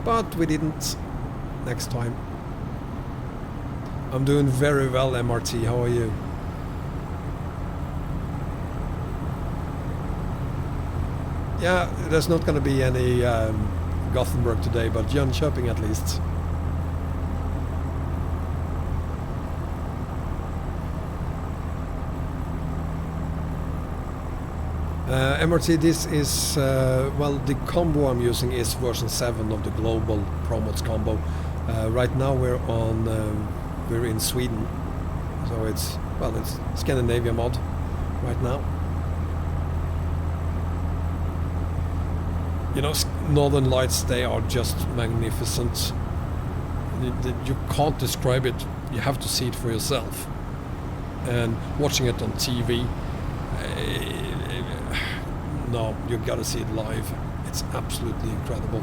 But we didn't. Next time. I'm doing very well, MRT. How are you? Yeah, there's not going to be any Gothenburg today, but Jönköping at least. MRT, this is, well, the combo I'm using is version 7 of the global Promotes combo. Right now we're in Sweden, so it's, well, it's Scandinavia mod right now. You know, Northern Lights, they are just magnificent. You can't describe it, you have to see it for yourself. And watching it on TV, no, you gotta see it live. It's absolutely incredible.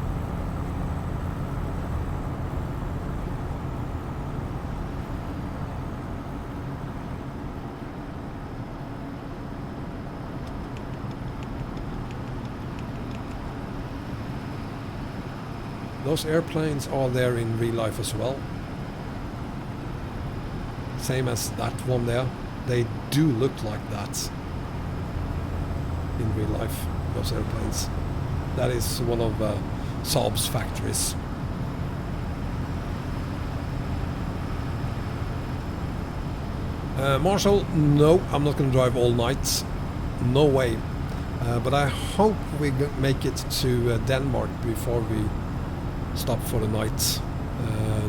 Those airplanes are there in real life as well. Same as that one there. They do look like that in real life, those airplanes. That is one of Saab's factories. Marshall, no, I'm not going to drive all night. No way. But I hope we make it to Denmark before we stop for the night.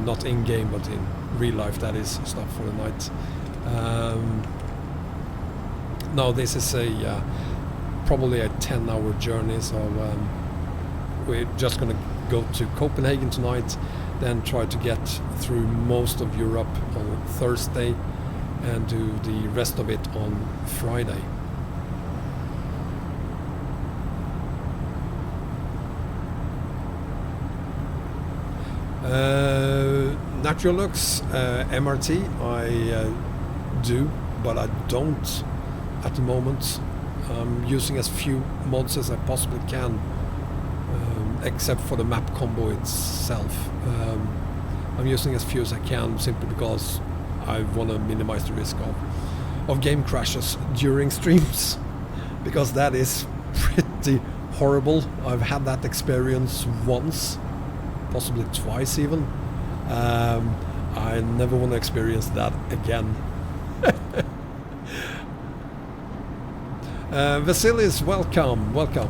Not in game, but in real life, that is, stop for the night. No, this is a probably a 10-hour journey, so we're just gonna go to Copenhagen tonight, then try to get through most of Europe on Thursday and do the rest of it on Friday. Natural looks, MRT, I do, but I don't at the moment. I'm using as few mods as I possibly can, except for the map combo itself. I'm using as few as I can simply because I want to minimize the risk of game crashes during streams, because that is pretty horrible. I've had that experience once, possibly twice even. I never want to experience that again. Vasilis, welcome, welcome.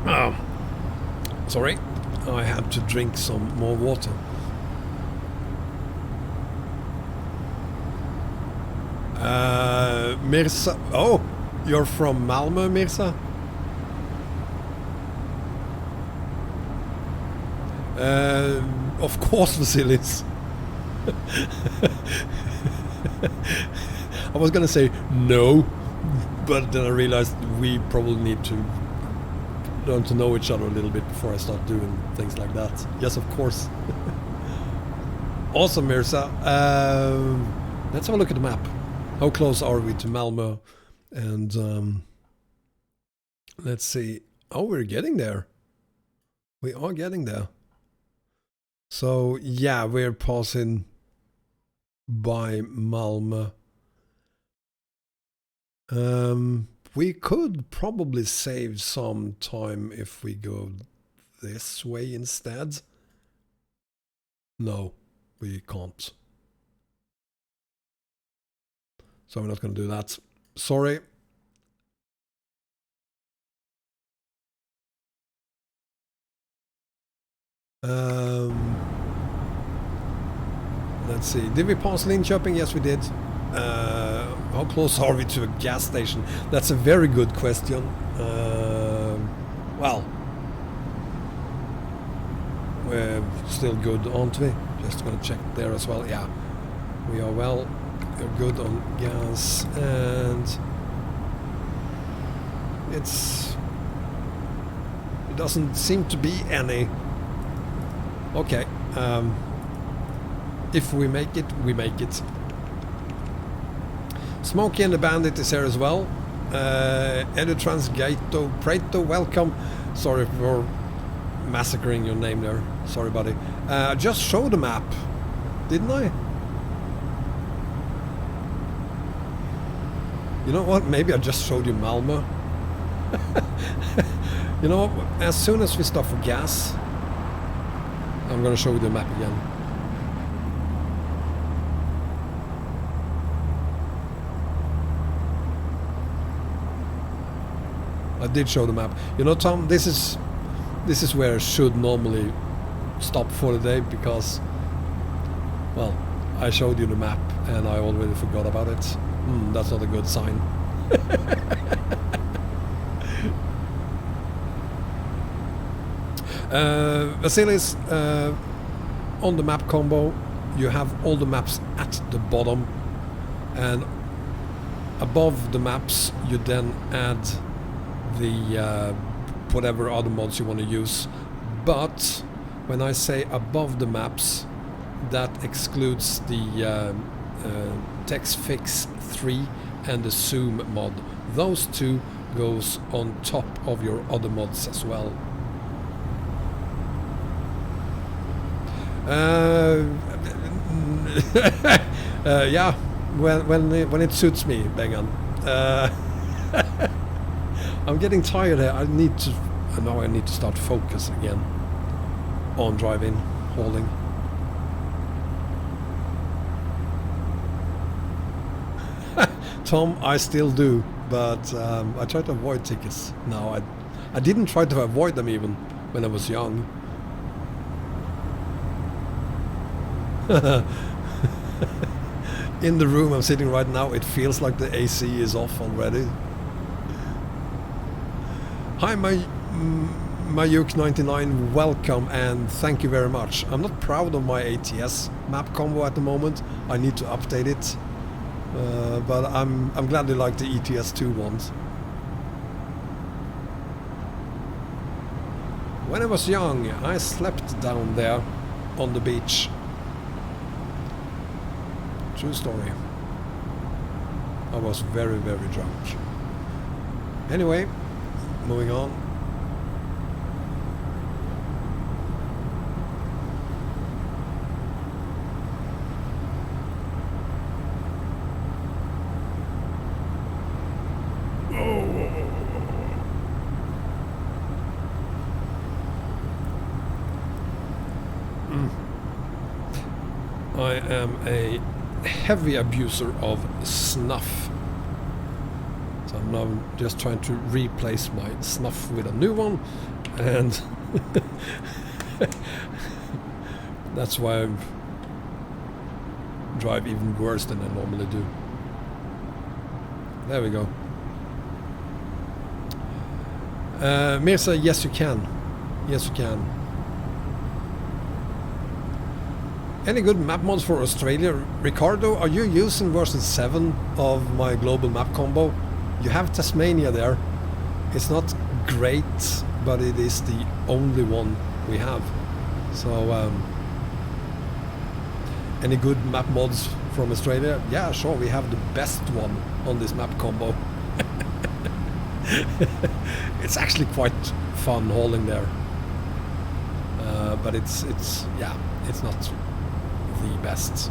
Oh, sorry, I had to drink some more water. Mirza, oh, you're from Malmö, Mirza? Of course, Vasilis. I was gonna say no, but then I realized we probably need to learn to know each other a little bit before I start doing things like that. Yes, of course. Awesome, Mirza. Let's have a look at the map. How close are we to Malmö? And let's see. Oh, we're getting there. We are getting there. So yeah, we're passing by Malmö. We could probably save some time if we go this way instead. No, we can't. So we're not going to do that. Sorry. Let's see. Did we pass Linköping? Yes, we did. How close are we to a gas station? That's a very good question. Well, we're still good, aren't we? Just going to check there as well. Yeah, we are well. We're good on gas, and it doesn't seem to be any. Okay. If we make it, we make it. Smokey and the Bandit is here as well. Edutrans Gato Preto, welcome. Sorry for massacring your name there. Sorry, buddy. I just showed the map, didn't I? You know what? Maybe I just showed you Malmö. You know what? As soon as we stop for gas, I'm gonna show you the map again. I did show the map. You know, Tom, this is where I should normally stop for the day because, well, I showed you the map and I already forgot about it. That's not a good sign. Vasilis, on the map combo, you have all the maps at the bottom, and above the maps you then add the whatever other mods you want to use. But when I say above the maps, that excludes the Text Fix 3 and the Zoom mod. Those two goes on top of your other mods as well. Yeah, when it suits me, Bengan. I'm getting tired here. I need to start focus again on driving, hauling. Tom, I still do, but I try to avoid tickets now. I didn't try to avoid them even when I was young. In the room I'm sitting right now, it feels like the AC is off already. Hi, Mayuk99, welcome and thank you very much. I'm not proud of my ATS map combo at the moment. I need to update it, but I'm glad they like the ETS2 ones. When I was young, I slept down there on the beach. True story. I was very, very drunk. Anyway, moving on. I am a heavy abuser of snuff. So I'm now just trying to replace my snuff with a new one, and that's why I drive even worse than I normally do. There we go. Mirza, yes you can. Yes you can. Any good map mods for Australia? Ricardo, are you using version 7 of my global map combo? You have Tasmania there. It's not great, but it is the only one we have. So, any good map mods from Australia? Yeah, sure, we have the best one on this map combo. It's actually quite fun hauling there. But it's yeah, it's not the best.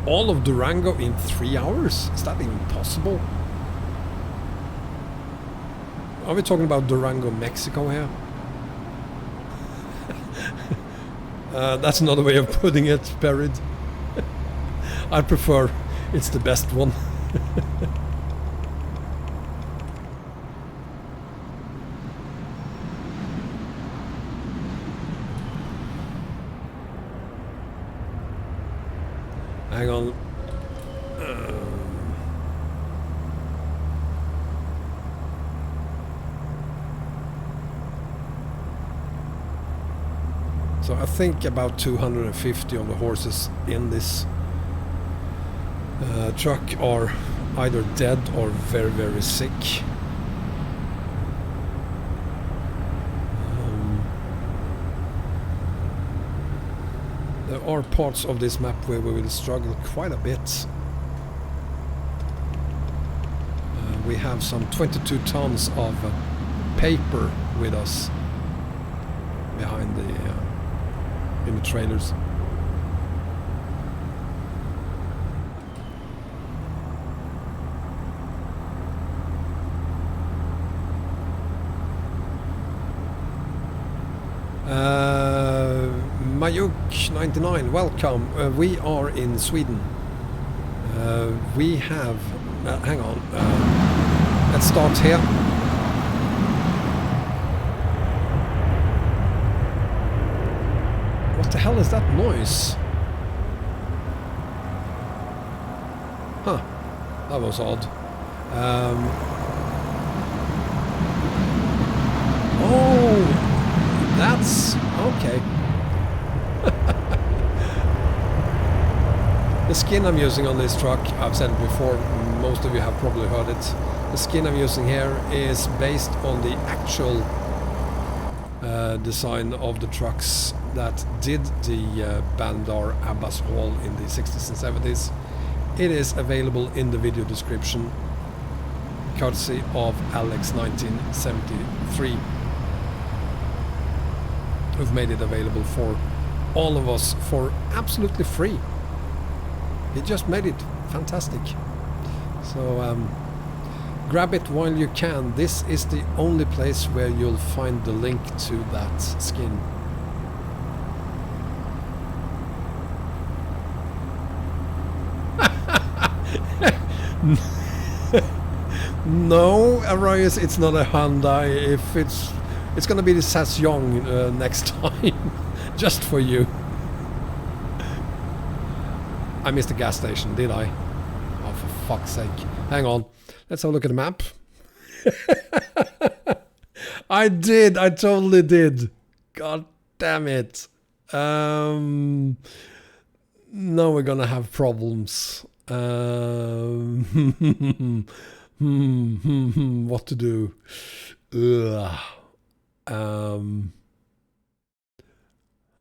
all of Durango in 3 hours? Is that even possible? Are we talking about Durango, Mexico here? That's another way of putting it, Buried. I prefer it's the best one. Hang on. So I think about 250 of the horses in this truck are either dead or very, very sick. There are parts of this map where we will struggle quite a bit. We have some 22 tons of paper with us behind in the trailers. Mayuk 99, welcome. We are in Sweden. We have... hang on. Let's start here. What the hell is that noise? Huh. That was odd. Oh! That's... okay. The skin I'm using on this truck, I've said it before, most of you have probably heard it. The skin I'm using here is based on the actual design of the trucks that did the Bandar Abbas haul in the 60s and 70s. It is available in the video description, courtesy of Alex 1973, who've made it available for all of us for absolutely free. He just made it fantastic. So grab it while you can. This is the only place where you'll find the link to that skin. No, Arias, it's not a Hyundai. If it's gonna be the Sasjong next time, just for you. I missed the gas station, did I? Oh, for fuck's sake. Hang on. Let's have a look at the map. I did. I totally did. God damn it. Now we're gonna have problems. What to do?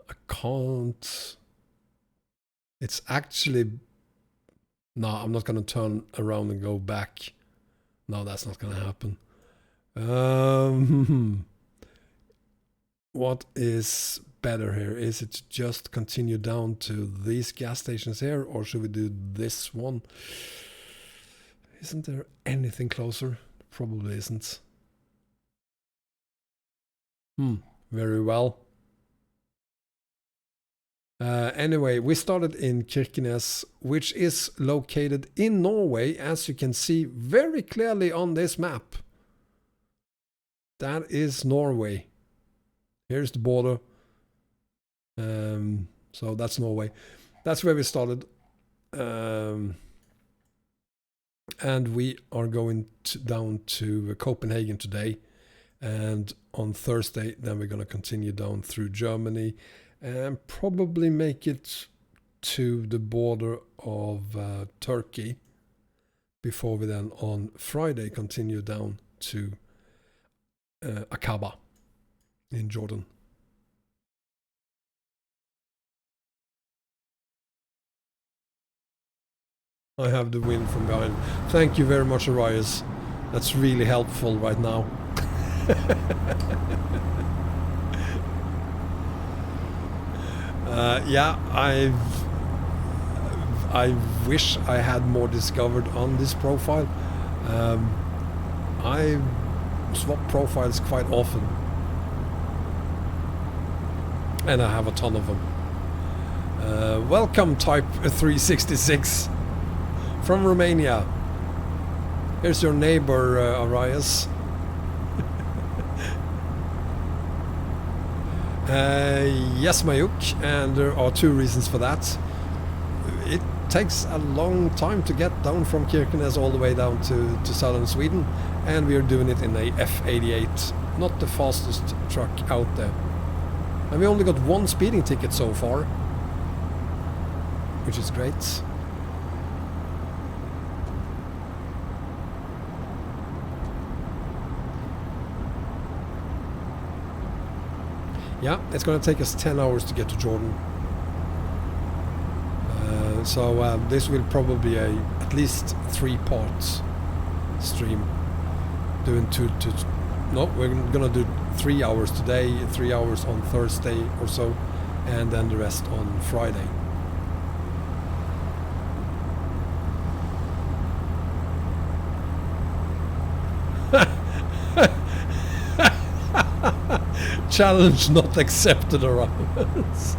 I can't... It's actually... No, I'm not going to turn around and go back. No, that's not going to happen. What is better here? Is it to just continue down to these gas stations here, or should we do this one? Isn't there anything closer? Probably isn't. Very well. Anyway, we started in Kirkenes, which is located in Norway, as you can see very clearly on this map. That is Norway. Here's the border. So that's Norway. That's where we started. And we are going down to Copenhagen today. And on Thursday, then we're going to continue down through Germany and probably make it to the border of Turkey before we then on Friday continue down to Aqaba in Jordan. I have the wind from behind. Thank you very much, Arias. That's really helpful right now. Yeah, I wish I had more discovered on this profile. I swap profiles quite often, and I have a ton of them. Welcome, Type 366 from Romania. Here's your neighbor, Arias. Yes, Mayuk, and there are two reasons for that. It takes a long time to get down from Kirkenes all the way down to southern Sweden, and we are doing it in a F88, not the fastest truck out there. And we only got one speeding ticket so far, which is great. Yeah, it's going to take us 10 hours to get to Jordan. So this will probably be at least 3 parts stream. Doing no, we're going to do 3 hours today, 3 hours on Thursday or so, and then the rest on Friday. Challenge not accepted around us.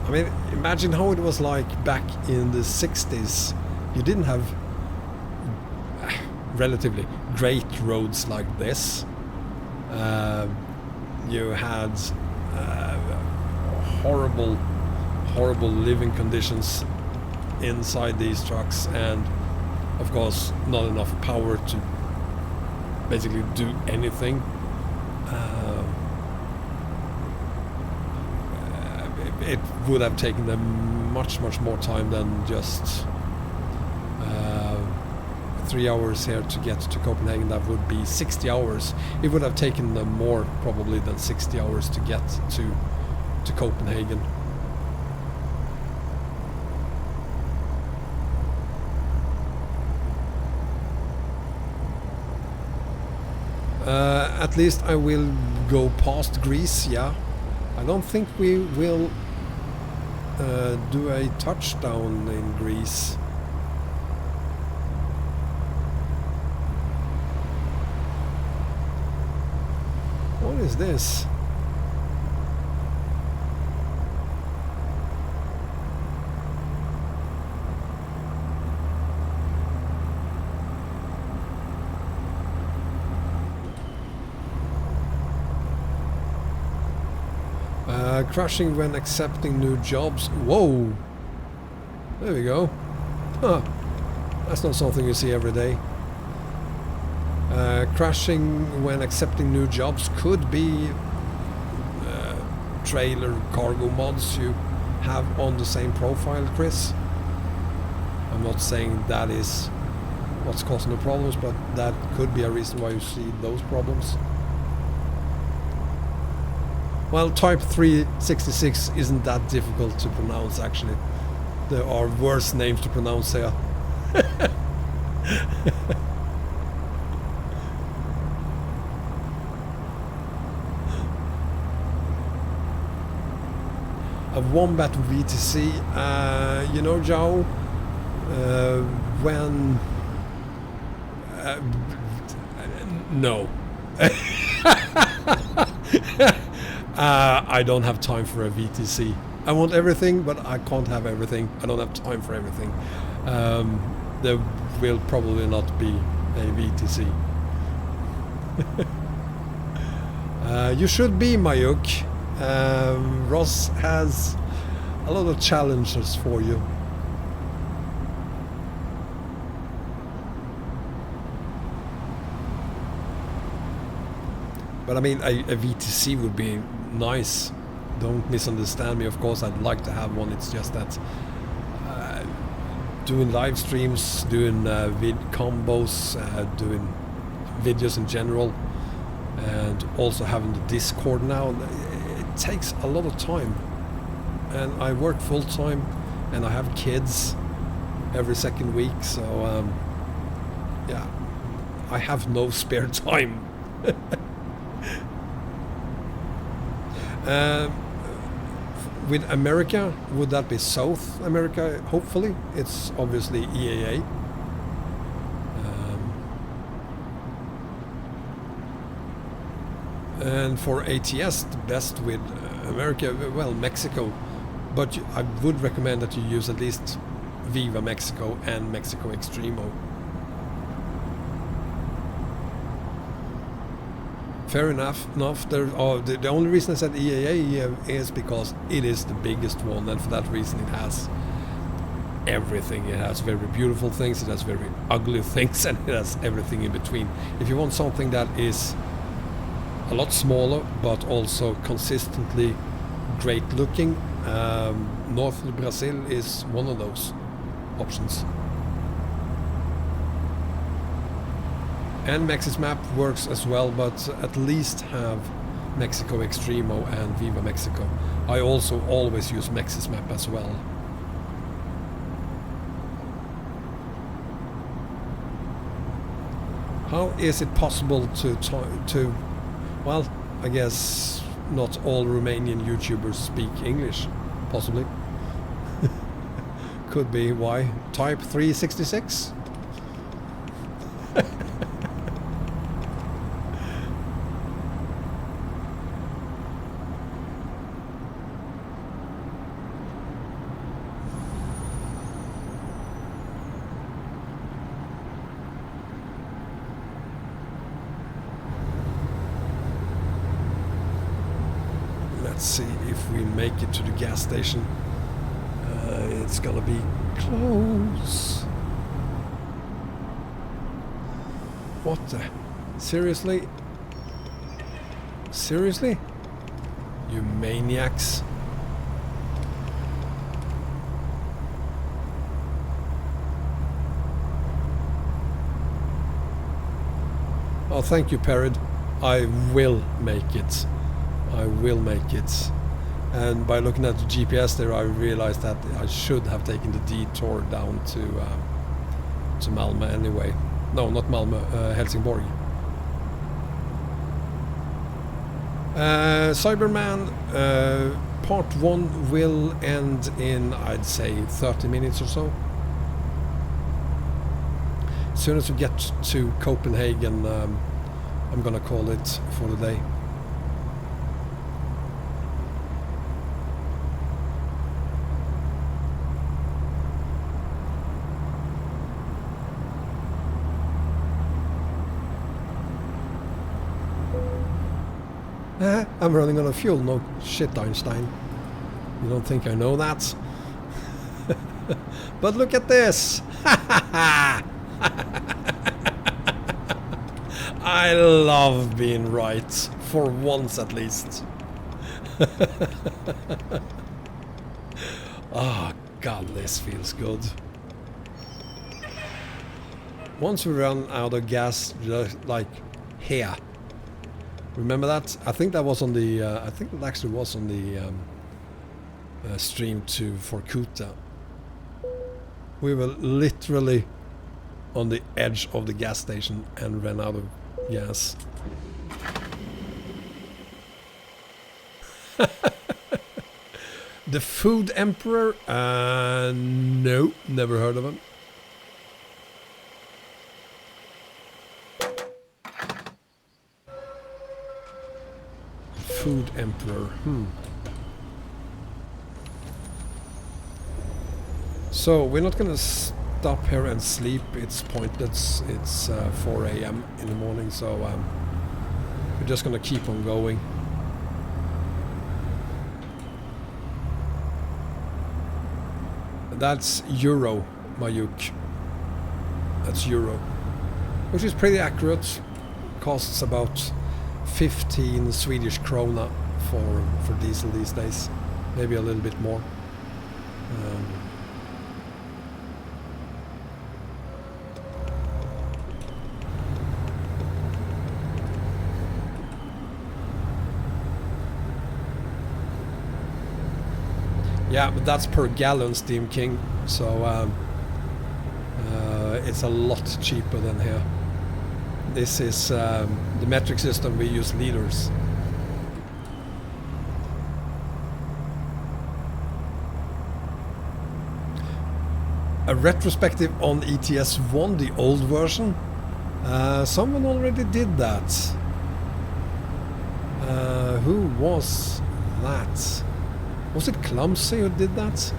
I mean, imagine how it was like back in the 60s. You didn't have relatively great roads like this. You had horrible living conditions inside these trucks, and of course not enough power to basically do anything. It would have taken them much more time than just 3 hours here to get to Copenhagen. That would be 60 hours. It would have taken them more probably than 60 hours to get to Copenhagen. At least I will go past Greece, yeah. I don't think we will do a touchdown in Greece. What is this? Crashing when accepting new jobs. Whoa! There we go. Huh. That's not something you see every day. Crashing when accepting new jobs could be trailer cargo mods you have on the same profile, Chris. I'm not saying that is what's causing the problems, but that could be a reason why you see those problems. Well, Type 366 isn't that difficult to pronounce, actually. There are worse names to pronounce here. A Wombat VTC, you know, Joe, when... no. I don't have time for a VTC. I want everything, but I can't have everything. I don't have time for everything. There will probably not be a VTC. You should be, Mayuk. Ross has a lot of challenges for you. But I mean, a VTC would be nice. Don't misunderstand me. Of course, I'd like to have one. It's just that doing live streams, doing vid combos, doing videos in general, and also having the Discord now, it takes a lot of time. And I work full time, and I have kids every second week, so yeah, I have no spare time. Uh, with America, would that be South America? Hopefully, it's obviously EAA. And for ATS, the best with America, well, Mexico. But I would recommend that you use at least Viva Mexico and Mexico Extremo. Fair enough. The only reason I said EAA is because it is the biggest one, and for that reason it has everything. It has very beautiful things, it has very ugly things, and it has everything in between. If you want something that is a lot smaller but also consistently great looking, North Brazil is one of those options. And Mexis Map works as well, but at least have Mexico Extremo and Viva Mexico. I also always use Mexis Map as well. How is it possible to well, I guess not all Romanian YouTubers speak English, possibly. Could be why. Type 366? Let's see if we make it to the gas station. It's gonna be close. What the? Seriously? Seriously? You maniacs. Oh, thank you, Perid. I will make it. I will make it. And by looking at the GPS there, I realized that I should have taken the detour down to Malmö anyway. No, not Malmö, Helsingborg. Cyberman, part 1 will end in, I'd say, 30 minutes or so. As soon as we get to Copenhagen, I'm gonna call it for the day. I'm running on a fuel. No shit, Einstein. You don't think I know that? But look at this! I love being right, for once at least. Oh god, this feels good. Once we run out of gas, just like here. Remember that? I think that was on the. I think it actually was on the stream to Vorkuta. We were literally on the edge of the gas station and ran out of gas. The Food Emperor? No, never heard of him. Food Emperor. So we're not gonna stop here and sleep. It's pointless. It's 4 a.m. in the morning, so we're just gonna keep on going. That's euro, Mayuk. That's euro, which is pretty accurate. Costs about 15 Swedish krona for diesel these days, maybe a little bit more. Yeah, but that's per gallon, Steam King, so it's a lot cheaper than here. This is the metric system, we use liters. a retrospective on ETS1, the old version. Someone already did that. Who was that? Was it Clumsy who did that?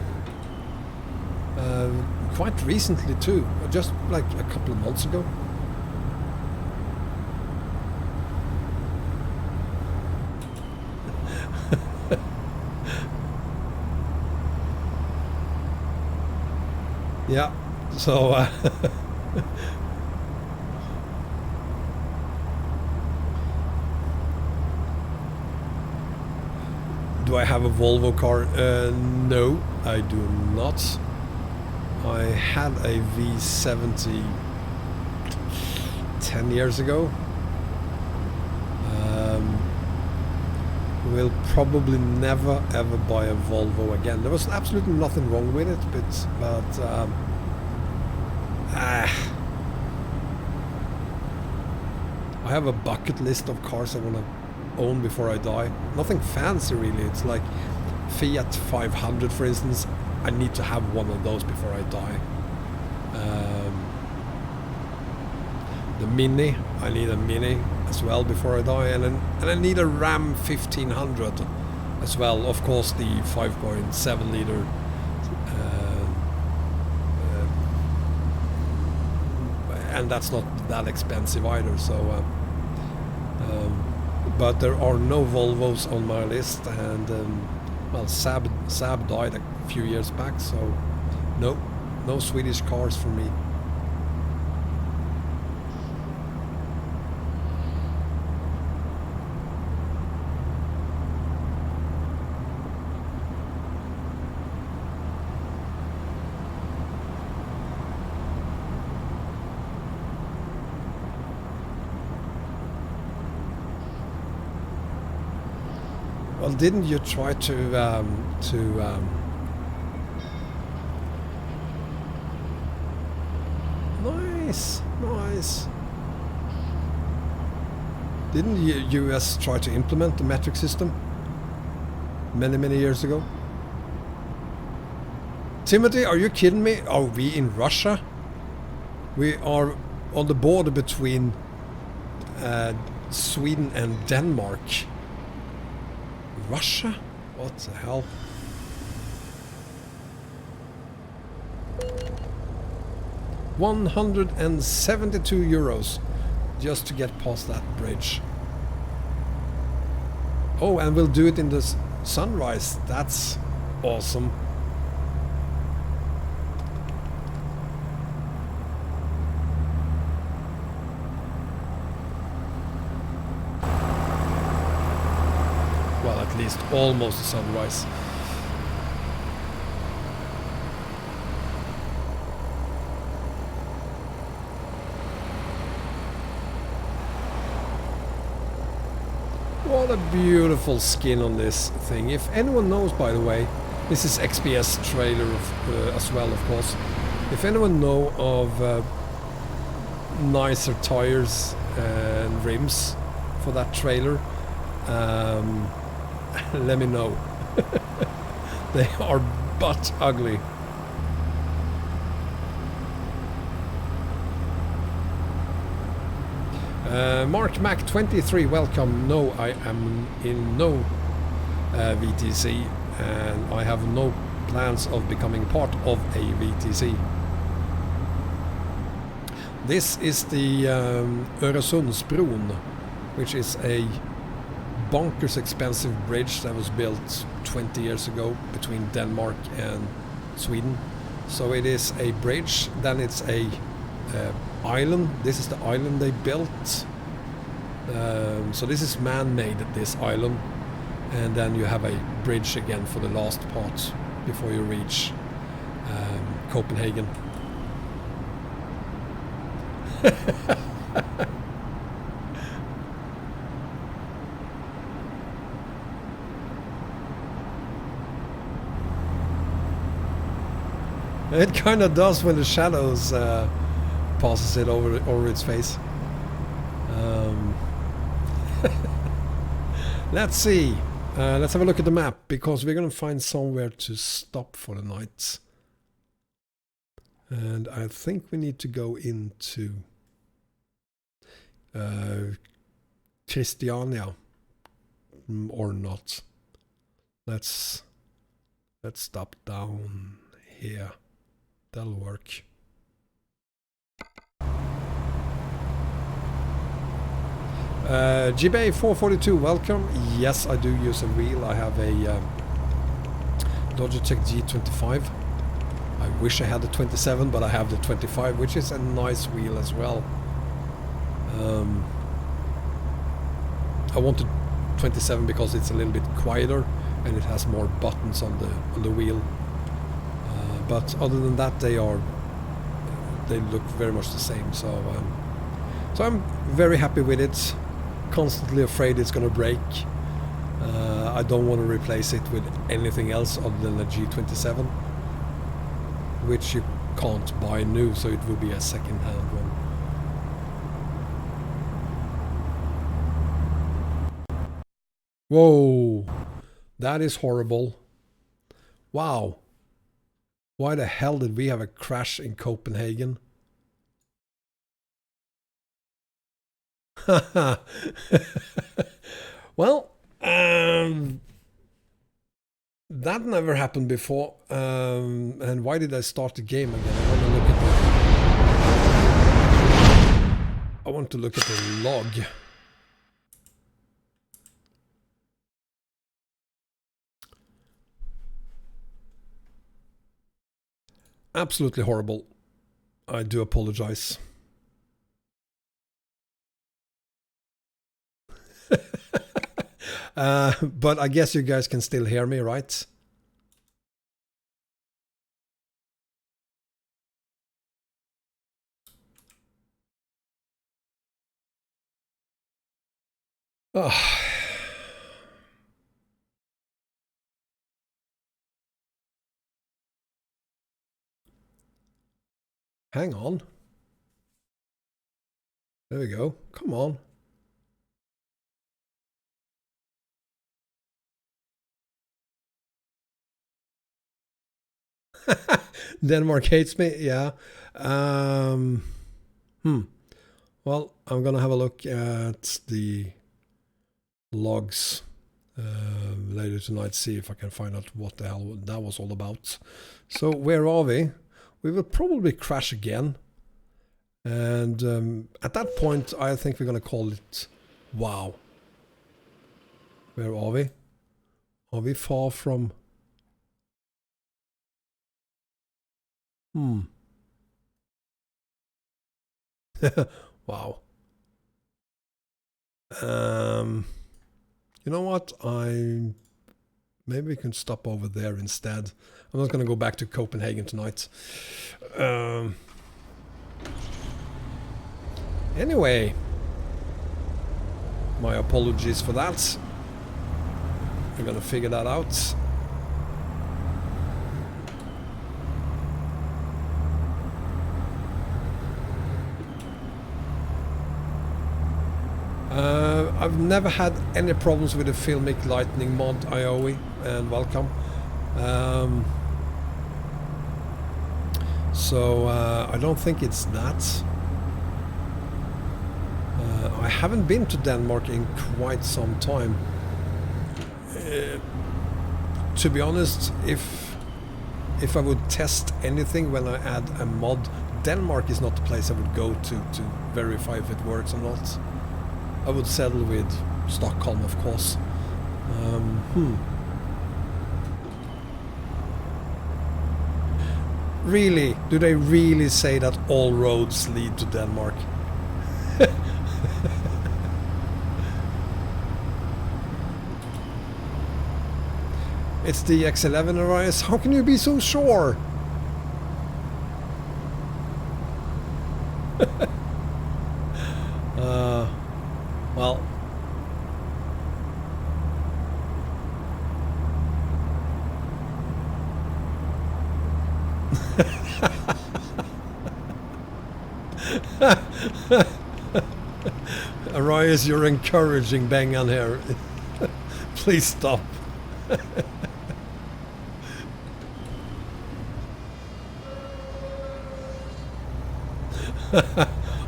Quite recently too, just like a couple of months ago. Yeah, so do I have a Volvo car? No, I do not. I had a V70 10 years ago. Will probably never ever buy a Volvo again. There was absolutely nothing wrong with it, but I have a bucket list of cars I want to own before I die. Nothing fancy really. It's like Fiat 500 for instance. I need to have one of those before I die. The Mini, I need a Mini as well before I die, and I need a Ram 1500 as well. Of course, the 5.7 liter. And that's not that expensive either. So, but there are no Volvos on my list, and well, Saab died a few years back, so no Swedish cars for me. Well, didn't you try to nice. Didn't US try to implement the metric system many years ago? Timothy, are you kidding me? Are we in Russia? We are on the border between Sweden and Denmark. Russia? What the hell? €172 just to get past that bridge. Oh, and we'll do it in the sunrise. That's awesome. Well, at least almost a sunrise. What a beautiful skin on this thing. If anyone knows, by the way, this is XPS trailer as well, of course. If anyone know of nicer tires and rims for that trailer, let me know. They are butt ugly. Mark Mac 23, welcome. No, I am in no VTC, and I have no plans of becoming part of a VTC. This is the Öresundsbron, which is a bonkers expensive bridge that was built 20 years ago between Denmark and Sweden. So it is a bridge, then it's a island. This is the island they built. So this is man-made, this island, and then you have a bridge again for the last part before you reach Copenhagen. It kind of does when the shadows passes it over its face. Let's see. Let's have a look at the map, because we're going to find somewhere to stop for the night. And I think we need to go into Christiania, or not. Let's stop down here. That'll work. GBay 442, welcome. Yes, I do use a wheel. I have a Logitech G25. I wish I had the 27, but I have the 25, which is a nice wheel as well. I wanted 27 because it's a little bit quieter and it has more buttons on the wheel. But other than that, they look very much the same. So I'm very happy with it. Constantly afraid it's going to break. I don't want to replace it with anything else other than a G27, which you can't buy new, so it will be a second-hand one. Whoa, that is horrible. Wow. Why the hell did we have a crash in Copenhagen? Well, that never happened before. And why did I start the game again? I want to look at the log. Absolutely horrible. I do apologize. But I guess you guys can still hear me, right? Oh. Hang on. There we go. Come on. Denmark hates me, yeah. Well, I'm gonna have a look at the logs later tonight, see if I can find out what the hell that was all about. So where are we? We will probably crash again. And at that point, I think we're gonna call it wow. Where are we? Are we far from... Wow. You know what? Maybe we can stop over there instead. I'm not going to go back to Copenhagen tonight. Anyway, my apologies for that. We're going to figure that out. I've never had any problems with the Filmic Lightning mod, IOE, and welcome. So I don't think it's that. I haven't been to Denmark in quite some time. To be honest, if I would test anything when I add a mod, Denmark is not the place I would go to verify if it works or not. I would settle with Stockholm, of course. Really? Do they really say that all roads lead to Denmark? It's the X11 Arias. How can you be so sure? Well, Arias, you're encouraging Bengan here. Please stop.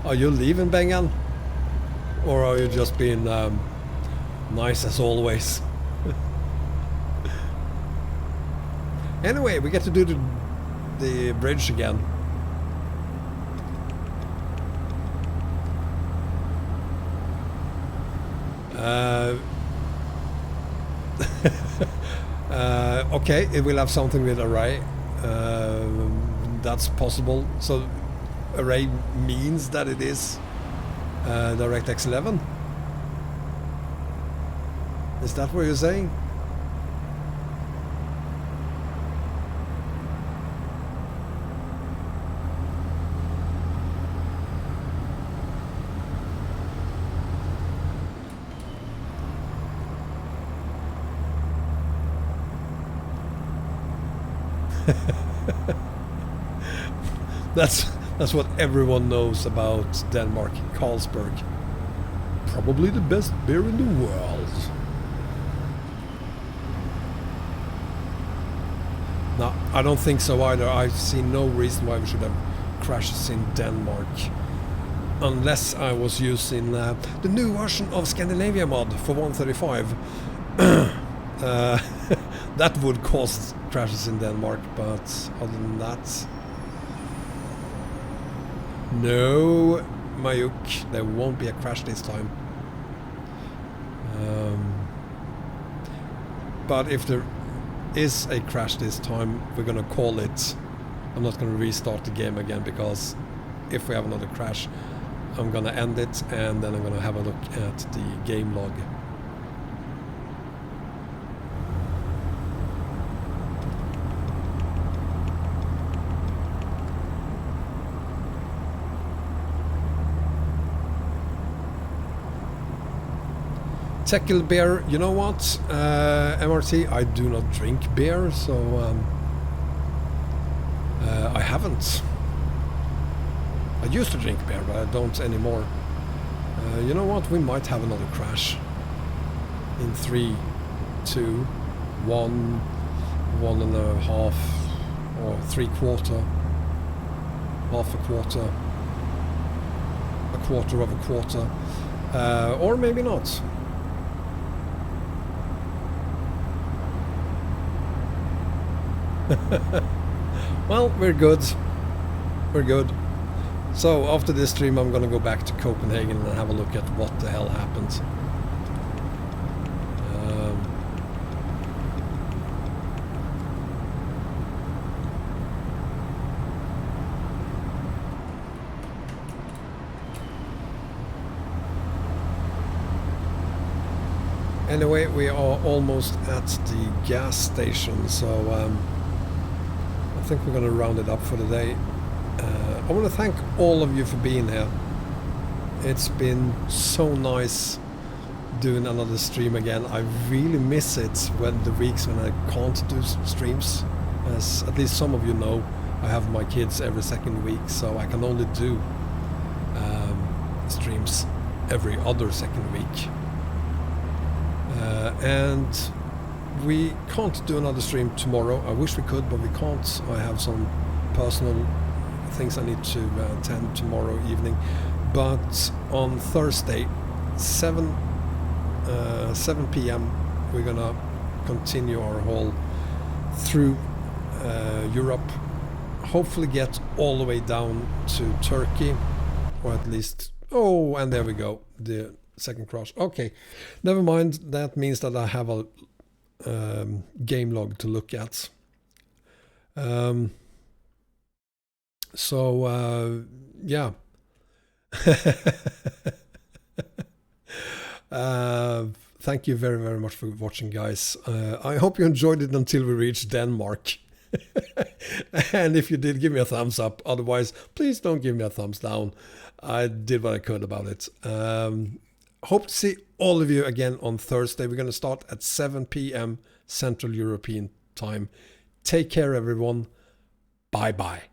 Are you leaving Bengal? Or are you just being nice as always? Anyway, we get to do the bridge again. Okay, it will have something with array. That's possible. So array means that it is DirectX 11. Is that what you're saying? That's what everyone knows about Denmark, Carlsberg. Probably the best beer in the world. No, I don't think so either. I see no reason why we should have crashes in Denmark. Unless I was using the new version of Scandinavia mod for 135. That would cause crashes in Denmark, but other than that... No, Mayuk, there won't be a crash this time. But if there is a crash this time, we're gonna call it. I'm not gonna restart the game again, because if we have another crash, I'm gonna end it and then I'm gonna have a look at the game log. Tequila beer, you know what, MRT, I do not drink beer, so I haven't. I used to drink beer, but I don't anymore. You know what, we might have another crash. In 3, 2, 1, 1.5, or 3/4, half a quarter, a quarter of a quarter, or maybe not. Well, we're good. We're good. So after this stream I'm gonna go back to Copenhagen and have a look at what the hell happened. Anyway, we are almost at the gas station, so I think we're going to round it up for the day. I want to thank all of you for being here. It's been so nice doing another stream again. I really miss it when the weeks when I can't do streams. As at least some of you know, I have my kids every second week, so I can only do streams every other second week. And we can't do another stream tomorrow. I wish we could, but we can't. I have some personal things I need to attend tomorrow evening. But on Thursday, 7 p.m, we're gonna continue our haul through Europe. Hopefully get all the way down to Turkey, or at least... Oh, and there we go. The second crash. Okay, never mind. That means that I have a game log to look at. Yeah. Thank you very, very much for watching, guys. I hope you enjoyed it until we reached Denmark. And if you did, give me a thumbs up. Otherwise, please don't give me a thumbs down. I did what I could about it. Hope to see all of you again on Thursday. We're going to start at 7 p.m. Central European time. Take care, everyone. Bye-bye.